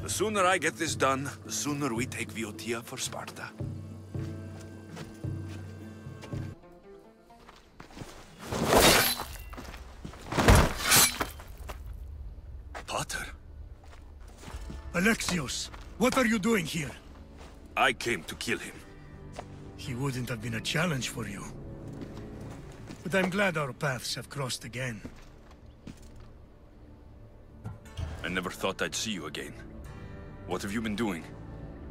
The sooner I get this done, the sooner we take Boeotia for Sparta. Pater? Alexios, what are you doing here? I came to kill him. He wouldn't have been a challenge for you. But I'm glad our paths have crossed again. I never thought I'd see you again. What have you been doing?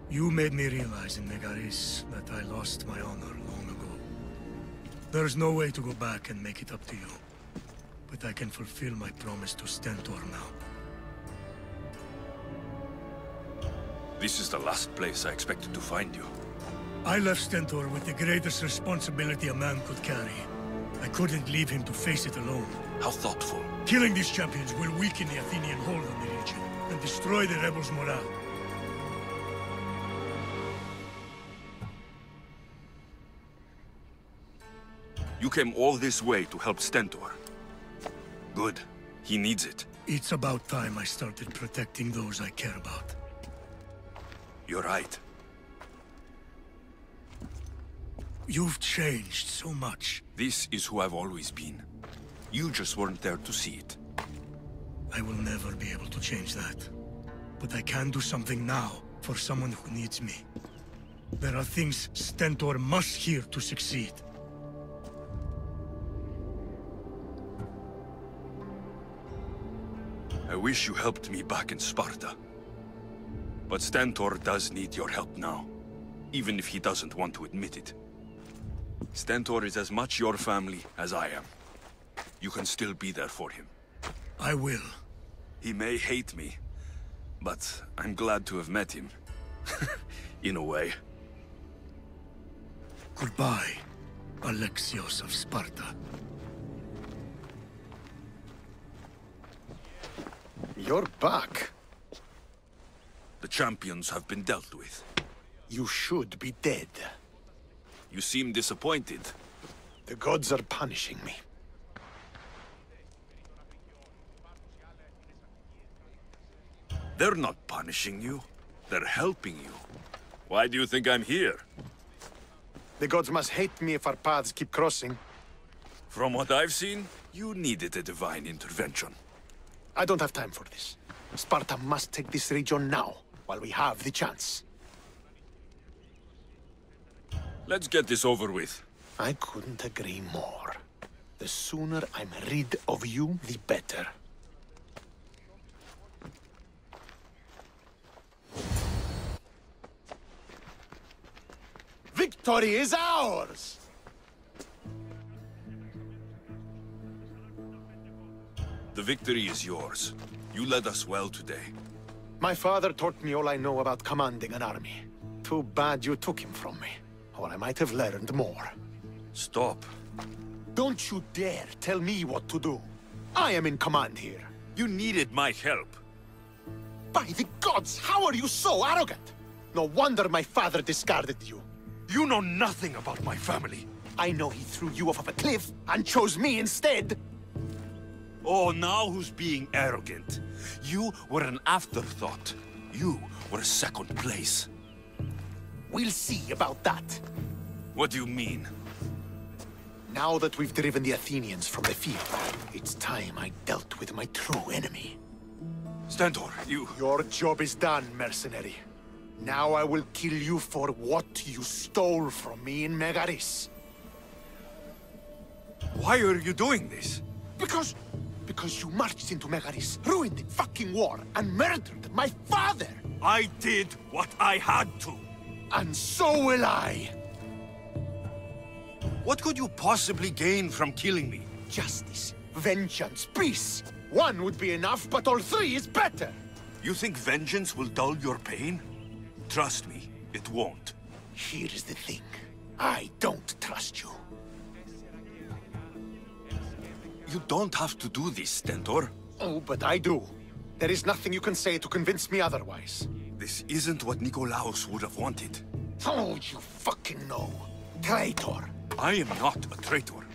You made me realize in Megaris that I lost my honor long ago. There's no way to go back and make it up to you. But I can fulfill my promise to Stentor now. This is the last place I expected to find you. I left Stentor with the greatest responsibility a man could carry. I couldn't leave him to face it alone. How thoughtful. Killing these champions will weaken the Athenian hold on the region and destroy the rebels' morale. You came all this way to help Stentor. Good. He needs it. It's about time I started protecting those I care about. You're right. You've changed so much. This is who I've always been. You just weren't there to see it. I will never be able to change that. But I can do something now for someone who needs me. There are things Stentor must hear to succeed. I wish you helped me back in Sparta. But Stentor does need your help now, even if he doesn't want to admit it. Stentor is as much your family as I am. You can still be there for him. I will. He may hate me, but I'm glad to have met him. In a way. Goodbye, Alexios of Sparta. You're back. The champions have been dealt with. You should be dead. You seem disappointed. The gods are punishing me. They're not punishing you. They're helping you. Why do you think I'm here? The gods must hate me if our paths keep crossing. From what I've seen, you needed a divine intervention. I don't have time for this. Sparta must take this region now, while we have the chance. Let's get this over with. I couldn't agree more. The sooner I'm rid of you, the better. Victory is ours! The victory is yours. You led us well today. My father taught me all I know about commanding an army. Too bad you took him from me, or I might have learned more. Stop. Don't you dare tell me what to do. I am in command here. You needed my help. By the gods, how are you so arrogant? No wonder my father discarded you. You know nothing about my family. I know he threw you off of a cliff and chose me instead. Oh, now who's being arrogant? You were an afterthought. You were second place. We'll see about that. What do you mean? Now that we've driven the Athenians from the field, it's time I dealt with my true enemy. Stentor, you... Your job is done, mercenary. Now I will kill you for what you stole from me in Megaris. Why are you doing this? Because you marched into Megaris, ruined the fucking war, and murdered my father! I did what I had to! And so will I! What could you possibly gain from killing me? Justice, vengeance, peace! One would be enough, but all three is better! You think vengeance will dull your pain? Trust me, it won't. Here's the thing. I don't trust you. You don't have to do this, Stentor. Oh, but I do. There is nothing you can say to convince me otherwise. This isn't what Nikolaos would have wanted. Oh, you fucking know. Traitor. I am not a traitor.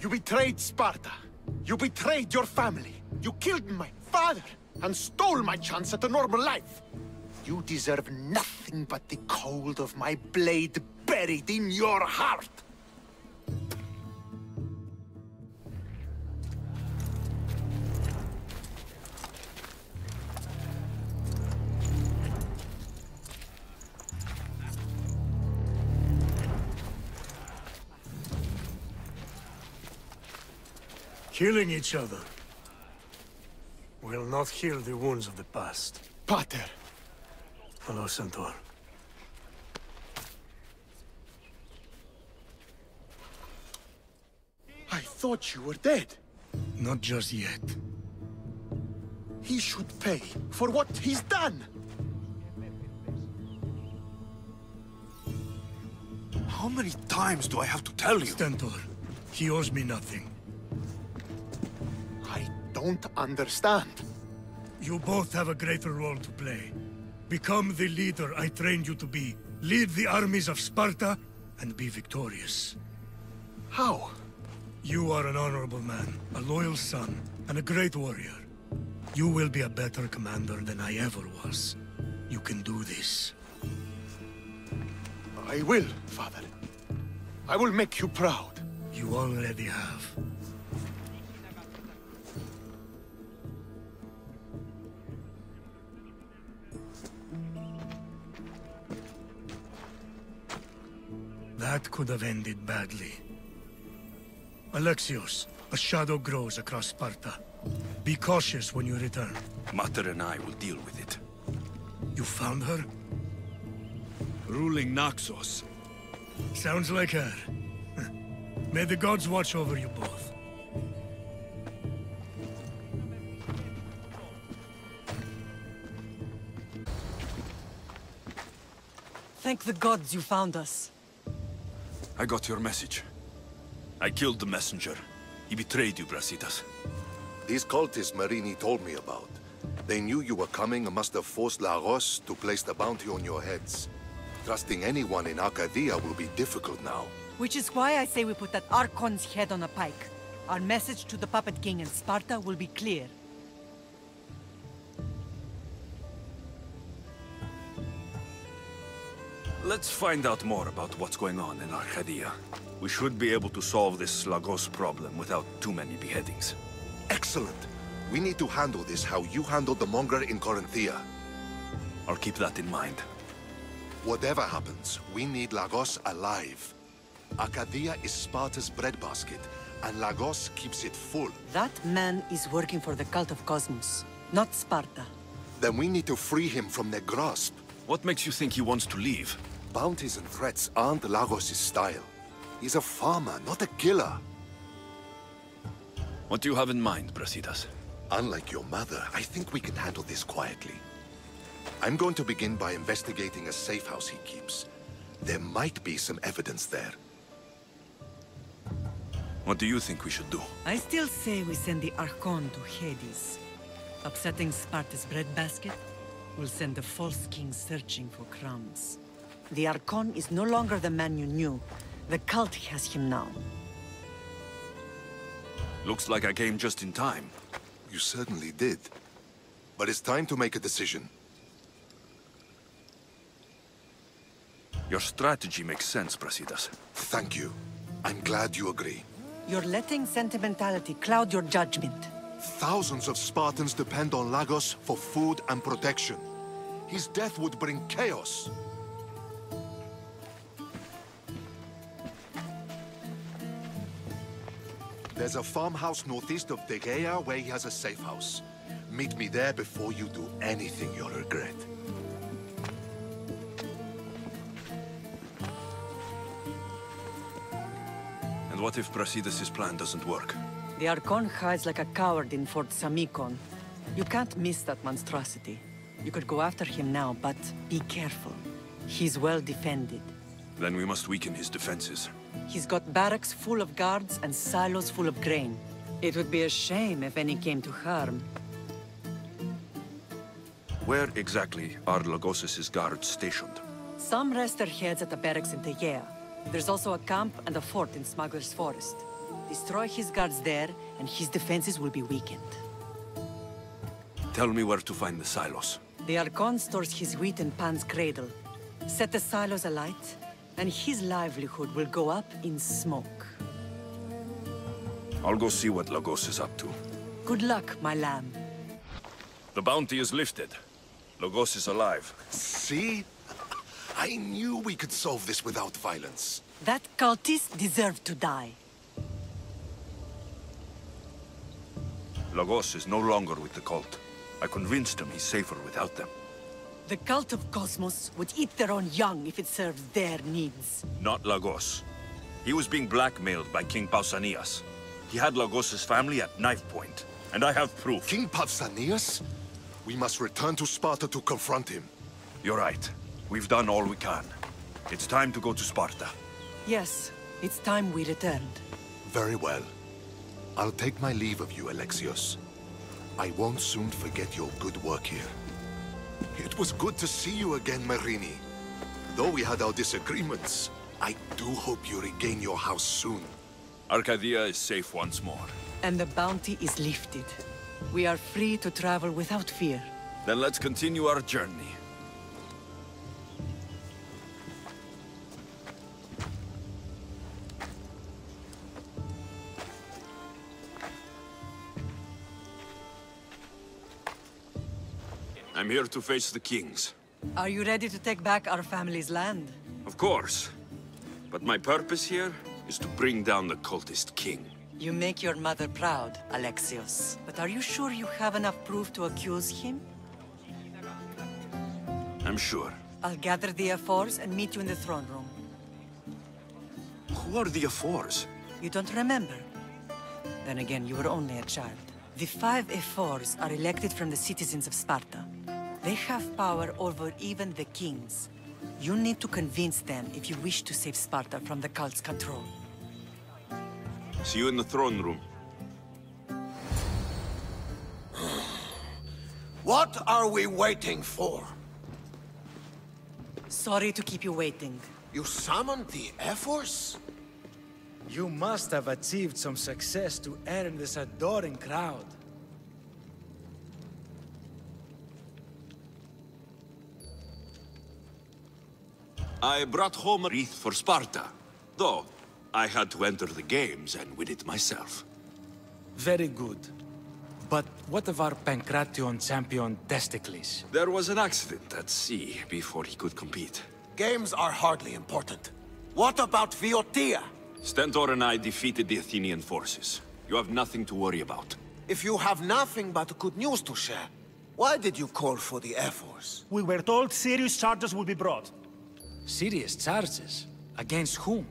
You betrayed Sparta. You betrayed your family. You killed my father and stole my chance at a normal life. You deserve nothing but the cold of my blade buried in your heart. Killing each other will not heal the wounds of the past. Pater! Hello, Centaur. I thought you were dead. Not just yet. He should pay for what he's done. How many times do I have to tell you? Stentor, he owes me nothing. I don't understand. You both have a greater role to play. Become the leader I trained you to be. Lead the armies of Sparta and be victorious. How? You are an honorable man, a loyal son, and a great warrior. You will be a better commander than I ever was. You can do this. I will, Father. I will make you proud. You already have. That could have ended badly. Alexios, a shadow grows across Sparta. Be cautious when you return. Mater and I will deal with it. You found her? Ruling Naxos. Sounds like her. May the gods watch over you both. Thank the gods you found us. I got your message. I killed the messenger. He betrayed you, Brasidas. These cultists Myrrine told me about. They knew you were coming and must have forced Lagos to place the bounty on your heads. Trusting anyone in Arcadia will be difficult now. Which is why I say we put that Archon's head on a pike. Our message to the Puppet King in Sparta will be clear. Let's find out more about what's going on in Arcadia. We should be able to solve this Lagos problem without too many beheadings. Excellent! We need to handle this how you handled the monger in Corinthia. I'll keep that in mind. Whatever happens, we need Lagos alive. Arcadia is Sparta's breadbasket, and Lagos keeps it full. That man is working for the cult of Cosmos, not Sparta. Then we need to free him from their grasp. What makes you think he wants to leave? Bounties and threats aren't Lagos' style. He's a farmer, not a killer. What do you have in mind, Brasidas? Unlike your mother, I think we can handle this quietly. I'm going to begin by investigating a safe house he keeps. There might be some evidence there. What do you think we should do? I still say we send the Archon to Hades. Upsetting Sparta's breadbasket will send the false king searching for crumbs. The Archon is no longer the man you knew. The cult has him now. Looks like I came just in time. You certainly did. But it's time to make a decision. Your strategy makes sense, Brasidas. Thank you. I'm glad you agree. You're letting sentimentality cloud your judgment. Thousands of Spartans depend on Lagos for food and protection. His death would bring chaos. There's a farmhouse northeast of Tegea where he has a safe house. Meet me there before you do anything you'll regret. And what if Brasidas' plan doesn't work? The Archon hides like a coward in Fort Samikon. You can't miss that monstrosity. You could go after him now, but be careful. He's well defended. Then we must weaken his defenses. He's got barracks full of guards and silos full of grain. It would be a shame if any came to harm. Where exactly are Lagos' guards stationed? Some rest their heads at the barracks in Tegea. There's also a camp and a fort in Smuggler's Forest. Destroy his guards there, and his defenses will be weakened. Tell me where to find the silos. The Archon stores his wheat in Pan's cradle. Set the silos alight, and his livelihood will go up in smoke. I'll go see what Lagos is up to. Good luck, my lamb. The bounty is lifted. Lagos is alive. See? I knew we could solve this without violence. That cultist deserved to die. Lagos is no longer with the cult. I convinced him he's safer without them. The cult of Cosmos would eat their own young if it served their needs. Not Lagos. He was being blackmailed by King Pausanias. He had Lagos' family at knife point, and I have proof. King Pausanias? We must return to Sparta to confront him. You're right. We've done all we can. It's time to go to Sparta. Yes, it's time we returned. Very well. I'll take my leave of you, Alexios. I won't soon forget your good work here. It was good to see you again, Myrrine. Though we had our disagreements, I do hope you regain your house soon. Arcadia is safe once more. And the bounty is lifted. We are free to travel without fear. Then let's continue our journey. I'm here to face the kings. Are you ready to take back our family's land? Of course. But my purpose here is to bring down the cultist king. You make your mother proud, Alexios. But are you sure you have enough proof to accuse him? I'm sure. I'll gather the F4s and meet you in the throne room. Who are the F4s? You don't remember? Then again, you were only a child. The 5 F4s are elected from the citizens of Sparta. They have power over even the kings. You need to convince them if you wish to save Sparta from the cult's control. See you in the throne room. What are we waiting for? Sorry to keep you waiting. You summoned the F-Force? You must have achieved some success to earn this adoring crowd. I brought home a wreath for Sparta, though I had to enter the games and win it myself. Very good. But what of our Pancration champion Desticles? There was an accident at sea before he could compete. Games are hardly important. What about Boeotia? Stentor and I defeated the Athenian forces. You have nothing to worry about. If you have nothing but good news to share, why did you call for the Air Force? We were told serious charges will be brought. Serious charges? Against whom?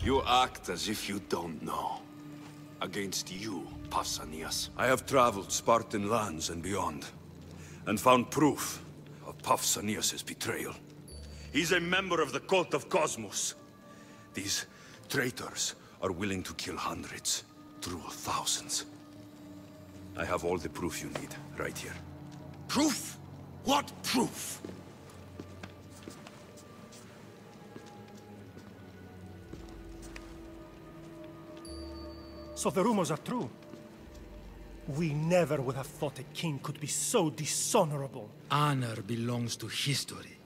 You act as if you don't know. Against you, Pausanias. I have traveled Spartan lands and beyond, and found proof of Pausanias' betrayal. He's a member of the cult of Cosmos. These traitors are willing to kill hundreds, true thousands. I have all the proof you need, right here. Proof? What proof? So the rumors are true. We never would have thought a king could be so dishonorable. Honor belongs to history.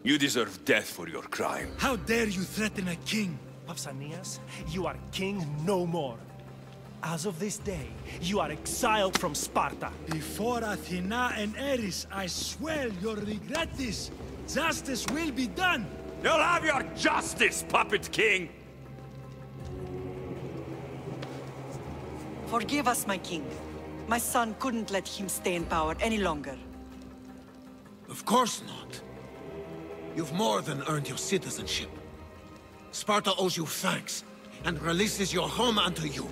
You deserve death for your crime. How dare you threaten a king? Pausanias, you are king no more. As of this day, you are exiled from Sparta. Before Athena and Eris, I swear you'll regret this. Justice will be done. You'll have your justice, puppet king! Forgive us, my king. My son couldn't let him stay in power any longer. Of course not. You've more than earned your citizenship. Sparta owes you thanks, and releases your home unto you.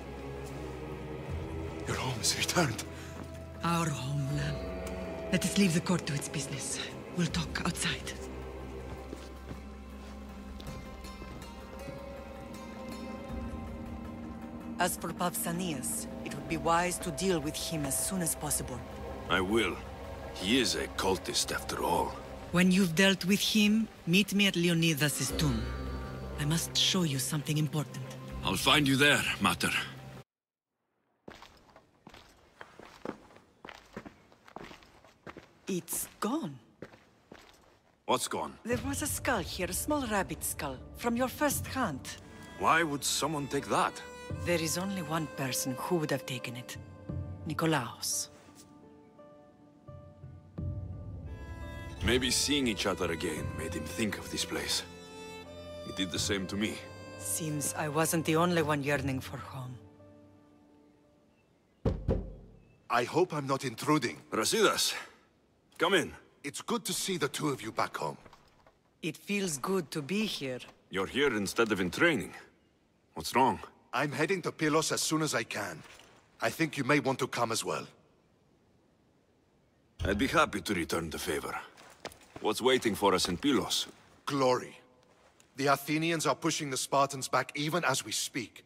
Your home is returned. Our homeland. Let us leave the court to its business. We'll talk outside. As for Pausanias, it would be wise to deal with him as soon as possible. I will. He is a cultist after all. When you've dealt with him, meet me at Leonidas' tomb. I must show you something important. I'll find you there, Mater. It's gone. What's gone? There was a skull here, a small rabbit skull, from your first hunt. Why would someone take that? There is only one person who would have taken it. Nikolaos. Maybe seeing each other again made him think of this place. He did the same to me. Seems I wasn't the only one yearning for home. I hope I'm not intruding. Brasidas, come in. It's good to see the two of you back home. It feels good to be here. You're here instead of in training. What's wrong? I'm heading to Pylos as soon as I can. I think you may want to come as well. I'd be happy to return the favor. What's waiting for us in Pylos? Glory. The Athenians are pushing the Spartans back even as we speak.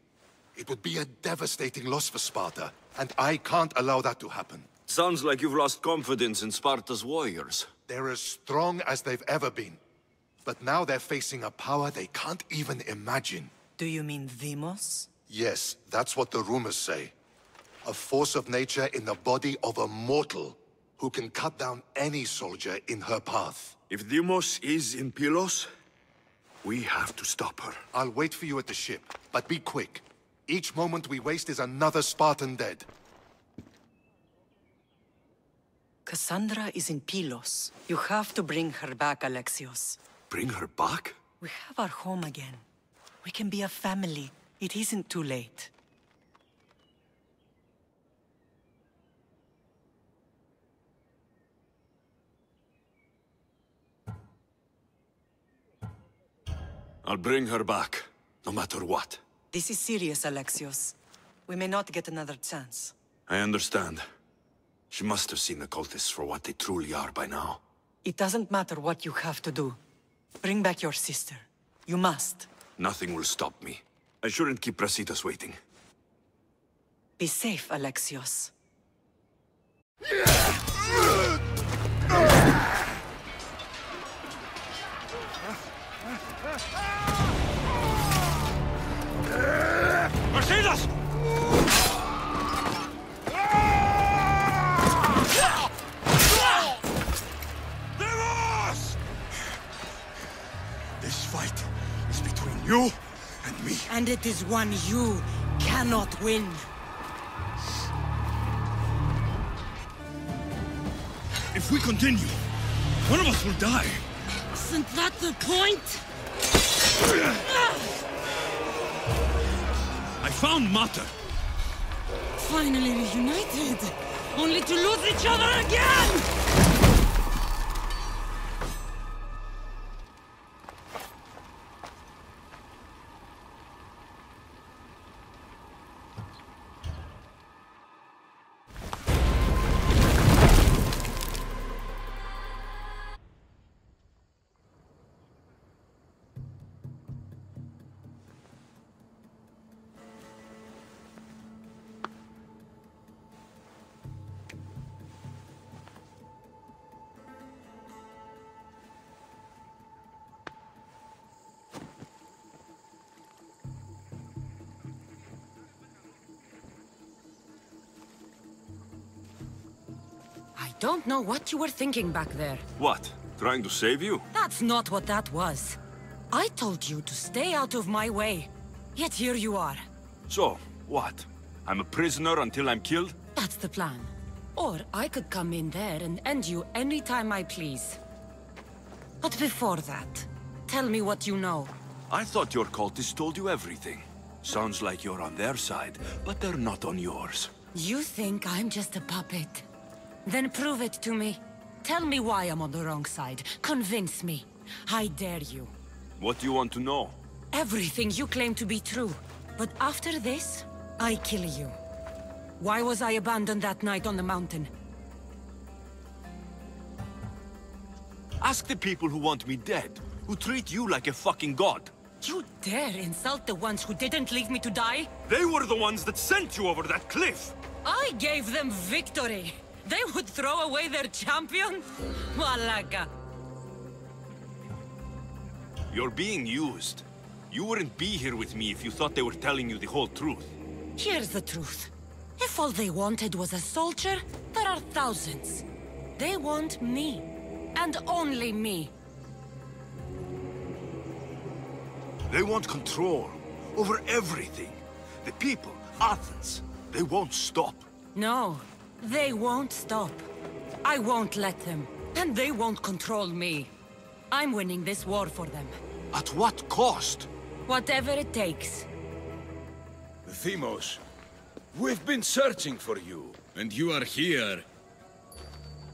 It would be a devastating loss for Sparta, and I can't allow that to happen. Sounds like you've lost confidence in Sparta's warriors. They're as strong as they've ever been. But now they're facing a power they can't even imagine. Do you mean Deimos? Yes, that's what the rumors say. A force of nature in the body of a mortal who can cut down any soldier in her path. If Deimos is in Pylos, we have to stop her. I'll wait for you at the ship, but be quick. Each moment we waste is another Spartan dead. Cassandra is in Pylos. You have to bring her back, Alexios. Bring her back? We have our home again. We can be a family. It isn't too late. I'll bring her back, no matter what. This is serious, Alexios. We may not get another chance. I understand. She must have seen the cultists for what they truly are by now. It doesn't matter what you have to do. Bring back your sister. You must. Nothing will stop me. I shouldn't keep Brasidas waiting. Be safe, Alexios. Brasidas! This fight is between you and me. And it is one you cannot win. If we continue, one of us will die. Isn't that the point? I found Mater. Finally reunited, only to lose each other again! I don't know what you were thinking back there. What? Trying to save you? That's not what that was. I told you to stay out of my way. Yet here you are. So, what? I'm a prisoner until I'm killed? That's the plan. Or I could come in there and end you anytime I please. But before that, tell me what you know. I thought your cultists told you everything. Sounds like you're on their side, but they're not on yours. You think I'm just a puppet? Then prove it to me. Tell me why I'm on the wrong side. Convince me. I dare you. What do you want to know? Everything you claim to be true. But after this, I kill you. Why was I abandoned that night on the mountain? Ask the people who want me dead, who treat you like a fucking god. You dare insult the ones who didn't leave me to die? They were the ones that sent you over that cliff! I gave them victory! They would throw away their champion? Malaka. You're being used. You wouldn't be here with me if you thought they were telling you the whole truth. Here's the truth. If all they wanted was a soldier, there are thousands. They want me. And only me. They want control over everything. The people, Athens, they won't stop. No, they won't stop. I won't let them. And they won't control me. I'm winning this war for them. At what cost? Whatever it takes. Themos, we've been searching for you, and you are here.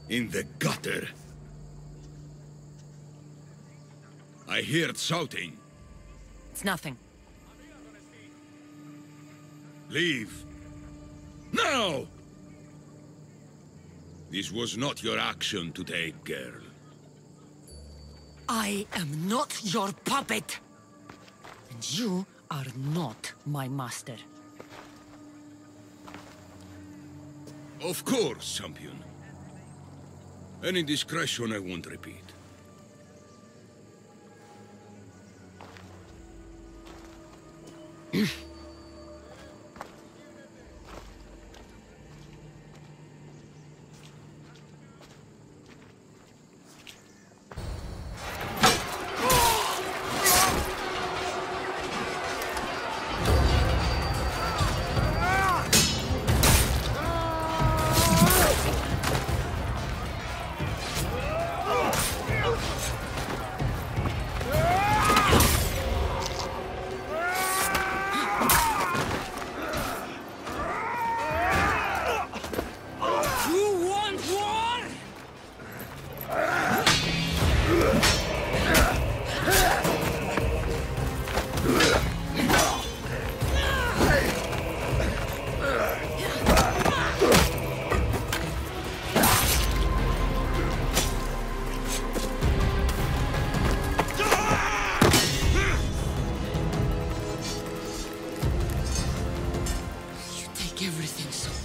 In the gutter. I heard shouting. It's nothing. Leave. Now! This was not your action to take, girl. I am not your puppet! And you are not my master. Of course, champion. Any indiscretion I won't repeat.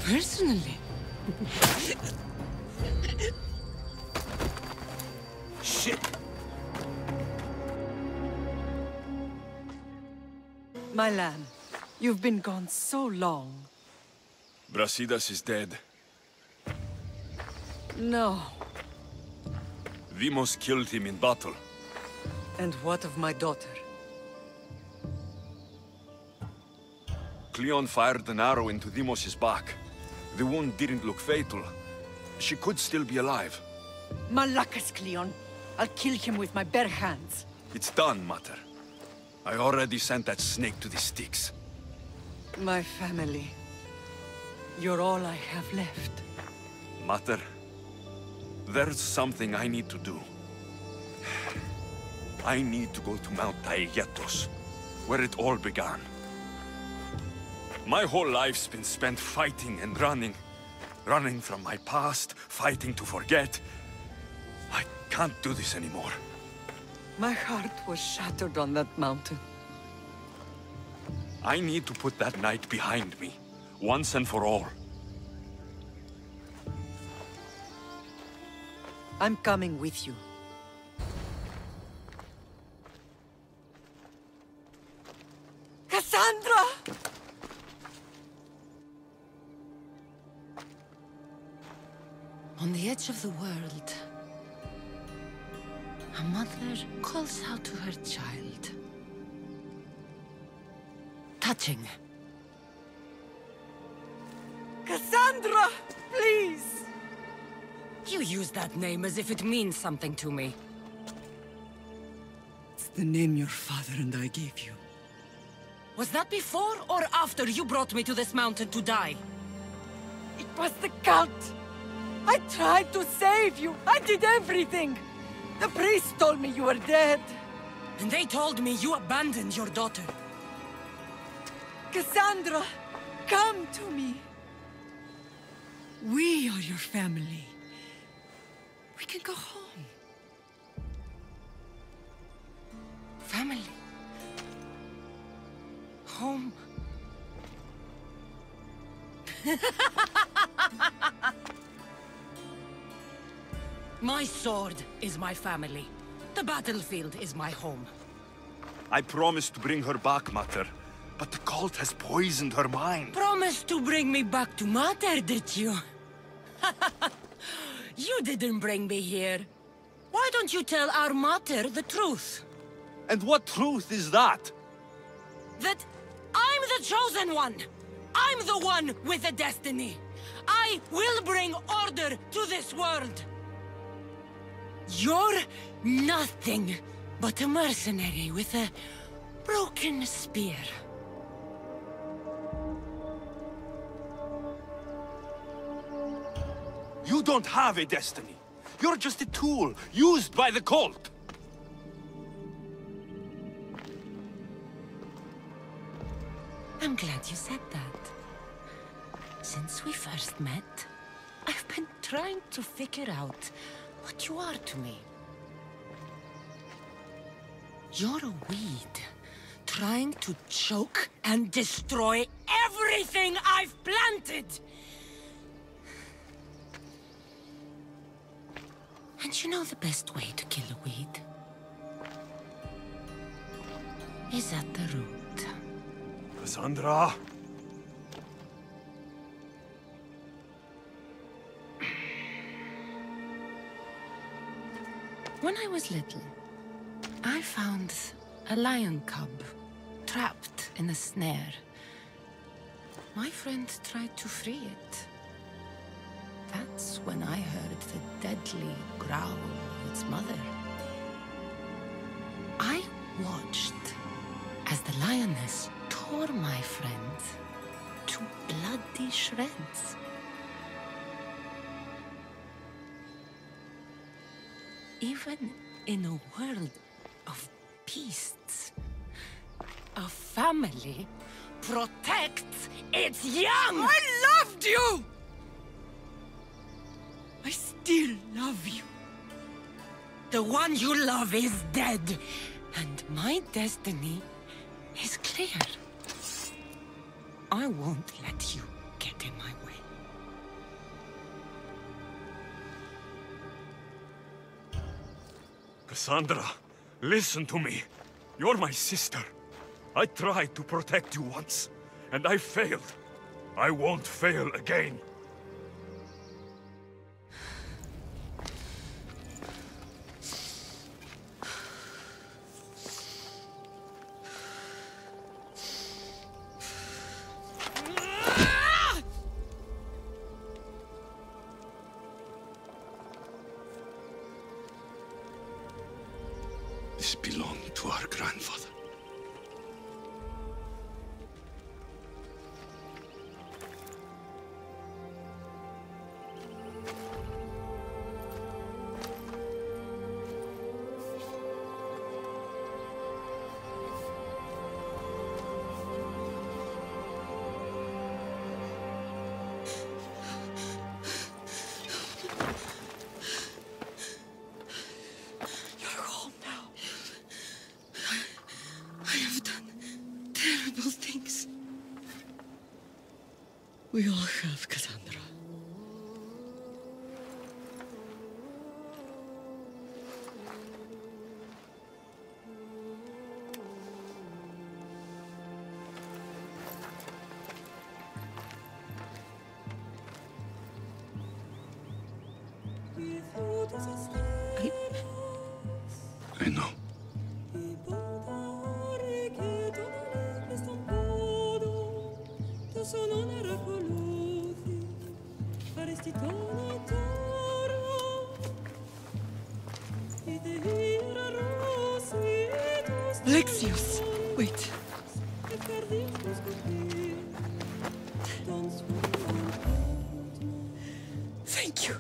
Personally. Shit! My lamb, you've been gone so long. Brasidas is dead. No. Vimos killed him in battle. And what of my daughter? Cleon fired an arrow into Dimos' back. The wound didn't look fatal. She could still be alive. Malakas, Cleon. I'll kill him with my bare hands. It's done, Mater. I already sent that snake to the Styx. My family. You're all I have left. Mater, there's something I need to do. I need to go to Mount Taygetos, where it all began. My whole life's been spent fighting and running. Running from my past, fighting to forget. I can't do this anymore. My heart was shattered on that mountain. I need to put that night behind me, once and for all. I'm coming with you. Cassandra! On the edge of the world, A mother calls out to her child. Touching. Cassandra! Please! You use that name as if it means something to me. It's the name your father and I gave you. Was that before or after you brought me to this mountain to die? It was the cult! I tried to save you! I did everything! The priest told me you were dead! And they told me you abandoned your daughter. Cassandra! Come to me! We are your family. We can go home. Family. Home. My sword is my family. The battlefield is my home. I promised to bring her back, Mater. But the cult has poisoned her mind. Promised to bring me back to Mater, did you? You didn't bring me here. Why don't you tell our Mater the truth? And what truth is that? That I'm the chosen one! I'm the one with a destiny! I will bring order to this world! You're nothing but a mercenary with a broken spear. You don't have a destiny. You're just a tool, used by the cult. I'm glad you said that. Since we first met, I've been trying to figure out what you are to me. You're a weed, trying to choke and destroy everything I've planted! And you know the best way to kill a weed? Is at the root. Cassandra! When I was little, I found a lion cub trapped in a snare. My friend tried to free it. That's when I heard the deadly growl of its mother. I watched as the lioness tore my friend to bloody shreds. Even in a world of beasts, a family protects its young! I loved you! I still love you. The one you love is dead, and my destiny is clear. I won't let you get in my way. Cassandra, listen to me. You're my sister. I tried to protect you once, and I failed. I won't fail again. This belonged to our grandfather. We all have, Cassandra. know. Lexius! Wait. Thank you.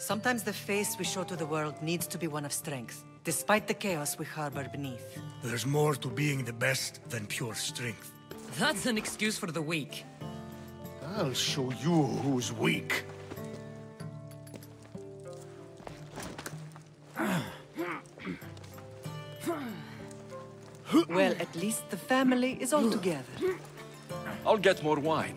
Sometimes the face we show to the world needs to be one of strength, despite the chaos we harbor beneath. There's more to being the best than pure strength. That's an excuse for the weak. I'll show you who's weak. Well, at least the family is all together. I'll get more wine.